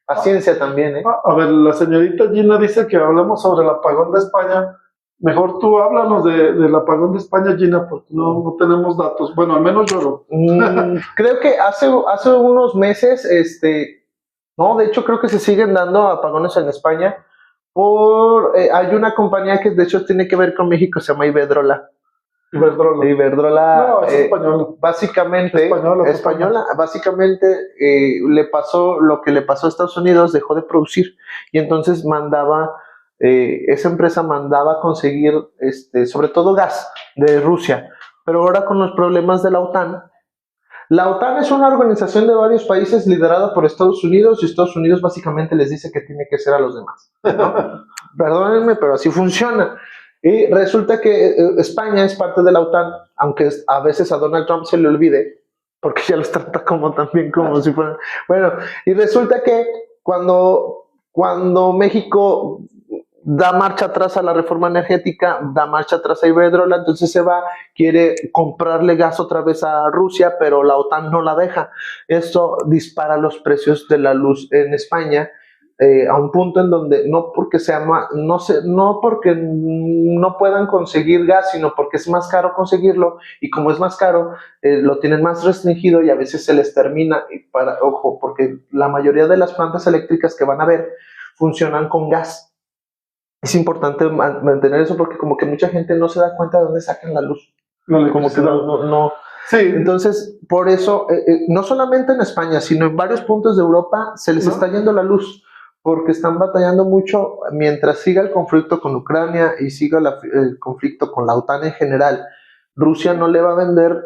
B: Paciencia también, ¿eh?
A: A ver, la señorita Gina dice que hablamos sobre el apagón de España. Mejor tú háblanos del apagón de España, Gina, porque no tenemos datos. Bueno, al menos yo no.
B: Creo que hace unos meses, no, de hecho creo que se siguen dando apagones en España. Hay una compañía que de hecho tiene que ver con México, se llama Iberdrola. Iberdrola,
A: No, es española.
B: Básicamente, española, básicamente le pasó lo que le pasó a Estados Unidos, dejó de producir y entonces esa empresa mandaba a conseguir sobre todo gas de Rusia, pero ahora con los problemas de la OTAN es una organización de varios países liderada por Estados Unidos y Estados Unidos básicamente les dice que tiene que ser a los demás, ¿no? Perdónenme, pero así funciona. Y resulta que España es parte de la OTAN, aunque a veces a Donald Trump se le olvide, porque ya los trata también como si fueran... Bueno, y resulta que cuando México da marcha atrás a la reforma energética, da marcha atrás a Iberdrola, entonces quiere comprarle gas otra vez a Rusia, pero la OTAN no la deja. Esto dispara los precios de la luz en España, a un punto en donde no porque no puedan conseguir gas, sino porque es más caro conseguirlo, y como es más caro, lo tienen más restringido y a veces se les termina, ojo, porque la mayoría de las plantas eléctricas que van a ver funcionan con gas. Es importante mantener eso porque como que mucha gente no se da cuenta de dónde sacan la luz. Como que no. Sí. Entonces, por eso, no solamente en España, sino en varios puntos de Europa se les está yendo la luz, porque están batallando mucho mientras siga el conflicto con Ucrania y siga el conflicto con la OTAN en general. Rusia no le va a vender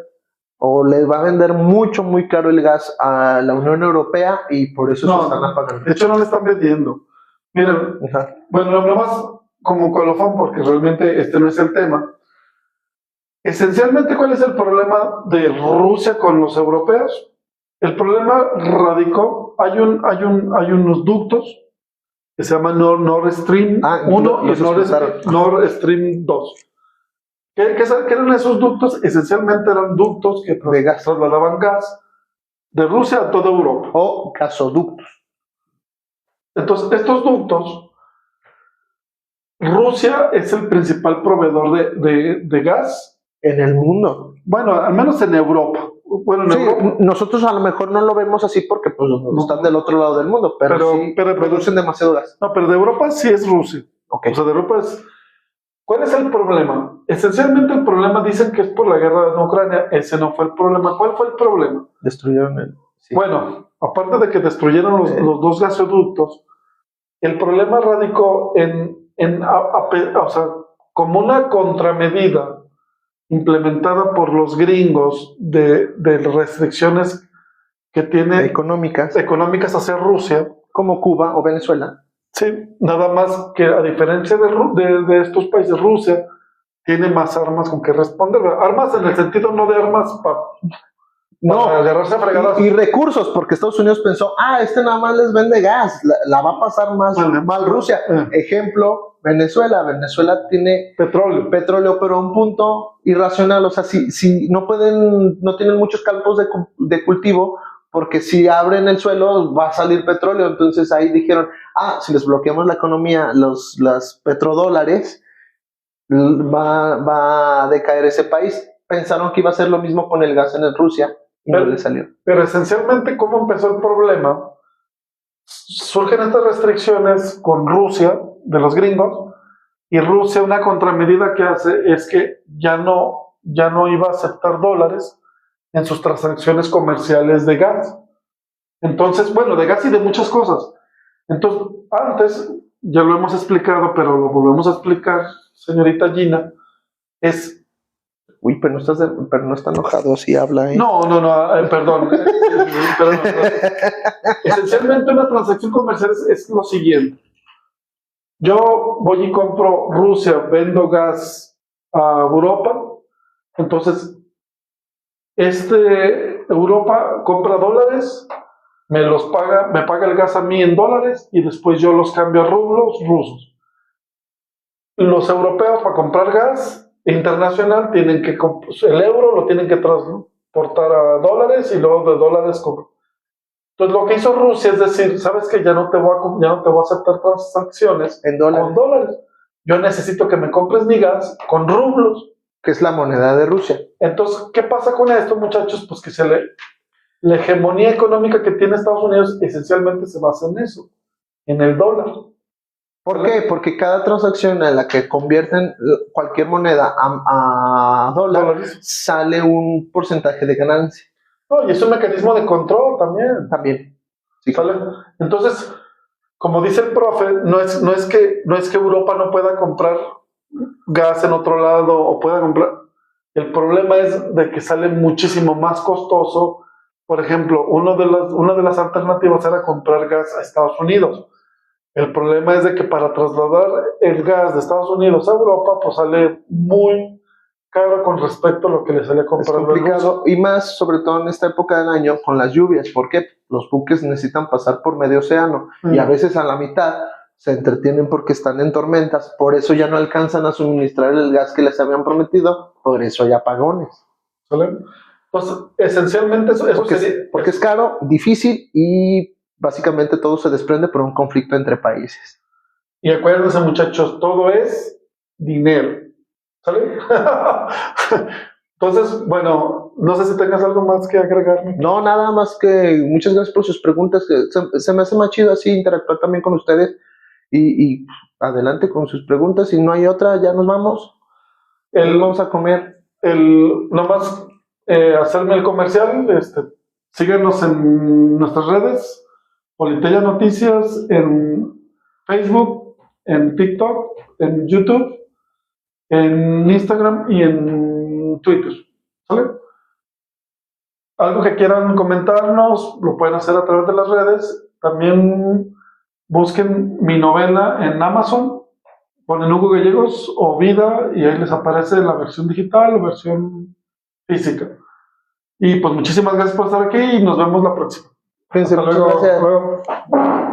B: o les va a vender muy caro el gas a la Unión Europea y por eso se están apagando.
A: De hecho, no le están vendiendo. Miren, bueno, nada más como colofón, porque realmente este no es el tema. Esencialmente, ¿cuál es el problema de Rusia con los europeos? El problema radicó, hay unos ductos que se llaman Nord Stream 1 y Nord Stream 2. ¿Qué eran esos ductos? Esencialmente eran ductos que trasladaban gas de Rusia a toda Europa.
B: O gasoductos.
A: Entonces, estos ductos, Rusia es el principal proveedor de gas
B: en el mundo.
A: Bueno, al menos en Europa. Bueno,
B: sí, Europa. Nosotros a lo mejor no lo vemos así porque pues, están del otro lado del mundo, pero producen demasiado gas.
A: No, pero de Europa sí es Rusia.
B: Okay.
A: O sea, de Europa es... ¿Cuál es el problema? Esencialmente el problema dicen que es por la guerra en Ucrania. Ese no fue el problema. ¿Cuál fue el problema?
B: Destruyeron el...
A: Sí. Bueno, aparte de que destruyeron los dos gasoductos, el problema radicó o sea, como una contramedida implementada por los gringos de restricciones que tiene
B: económicas
A: hacia Rusia,
B: como Cuba o Venezuela.
A: Sí, nada más que a diferencia de estos países, Rusia tiene más armas con que responder. Armas en el sentido no de armas para agarrarse a fregadas.
B: Y recursos, porque Estados Unidos pensó, nada más les vende gas, la va a pasar mal Rusia. Ejemplo, Venezuela tiene petróleo, pero a un punto irracional, o sea, si no tienen muchos campos de cultivo, porque si abren el suelo va a salir petróleo, entonces ahí dijeron, si les bloqueamos la economía, los petrodólares, va a decaer ese país. pensaron que iba a ser lo mismo con el gas en Rusia y no le salió.
A: Pero esencialmente, ¿cómo empezó el problema? Surgen estas restricciones con Rusia, de los gringos, y Rusia, una contramedida que hace es que ya no iba a aceptar dólares en sus transacciones comerciales de gas. Entonces, bueno, de gas y de muchas cosas. Entonces, antes, ya lo hemos explicado, pero lo volvemos a explicar, señorita Gina, es...
B: Uy, pero no está enojado, si habla, ¿eh?
A: No, perdón. Perdón. Esencialmente una transacción comercial es lo siguiente. Yo voy y compro Rusia, vendo gas a Europa, entonces Europa compra dólares, me paga el gas a mí en dólares y después yo los cambio a rublos rusos. Los europeos para comprar gas internacional el euro lo tienen que transportar a dólares y luego de dólares compran. Entonces lo que hizo Rusia es decir, sabes que ya no te voy a aceptar transacciones con dólares. Yo necesito que me compres mi gas con rublos.
B: Que es la moneda de Rusia.
A: Entonces, ¿qué pasa con esto, muchachos? Pues que la hegemonía económica que tiene Estados Unidos esencialmente se basa en eso, en el dólar.
B: ¿Por qué? Porque cada transacción en la que convierten cualquier moneda a dólares sale un porcentaje de ganancia.
A: No, y es un mecanismo de control también.
B: También.
A: Sí. ¿Sale? Entonces, como dice el profe, no es que Europa no pueda comprar gas en otro lado o pueda comprar. El problema es de que sale muchísimo más costoso. Por ejemplo, una de las alternativas era comprar gas a Estados Unidos. El problema es de que para trasladar el gas de Estados Unidos a Europa, pues sale muy caro con respecto a lo que le sale a comprar.
B: Es complicado, y más sobre todo en esta época del año con las lluvias, porque los buques necesitan pasar por medio océano y a veces a la mitad se entretienen porque están en tormentas, por eso ya no alcanzan a suministrar el gas que les habían prometido, por eso hay apagones.
A: ¿Sale? Entonces, esencialmente eso
B: porque es caro, difícil y básicamente todo se desprende por un conflicto entre países.
A: Y acuérdense, muchachos, todo es dinero. ¿Sale? Entonces, bueno, no sé si tengas algo más que agregarme.
B: No, nada más que muchas gracias por sus preguntas. Se me hace más chido así interactuar también con ustedes y adelante con sus preguntas. Si no hay otra, ya nos vamos. Vamos a comer.
A: Nomás hacerme el comercial. Síguenos en nuestras redes. Politeya Noticias en Facebook, en TikTok, en YouTube, en Instagram y en Twitter. ¿Sale? Algo que quieran comentarnos, lo pueden hacer a través de las redes. También busquen mi novela en Amazon, ponen Hugo Gallegos o Vida y ahí les aparece la versión digital o versión física. Y pues muchísimas gracias por estar aquí y nos vemos la próxima.
B: Hasta luego. Gracias.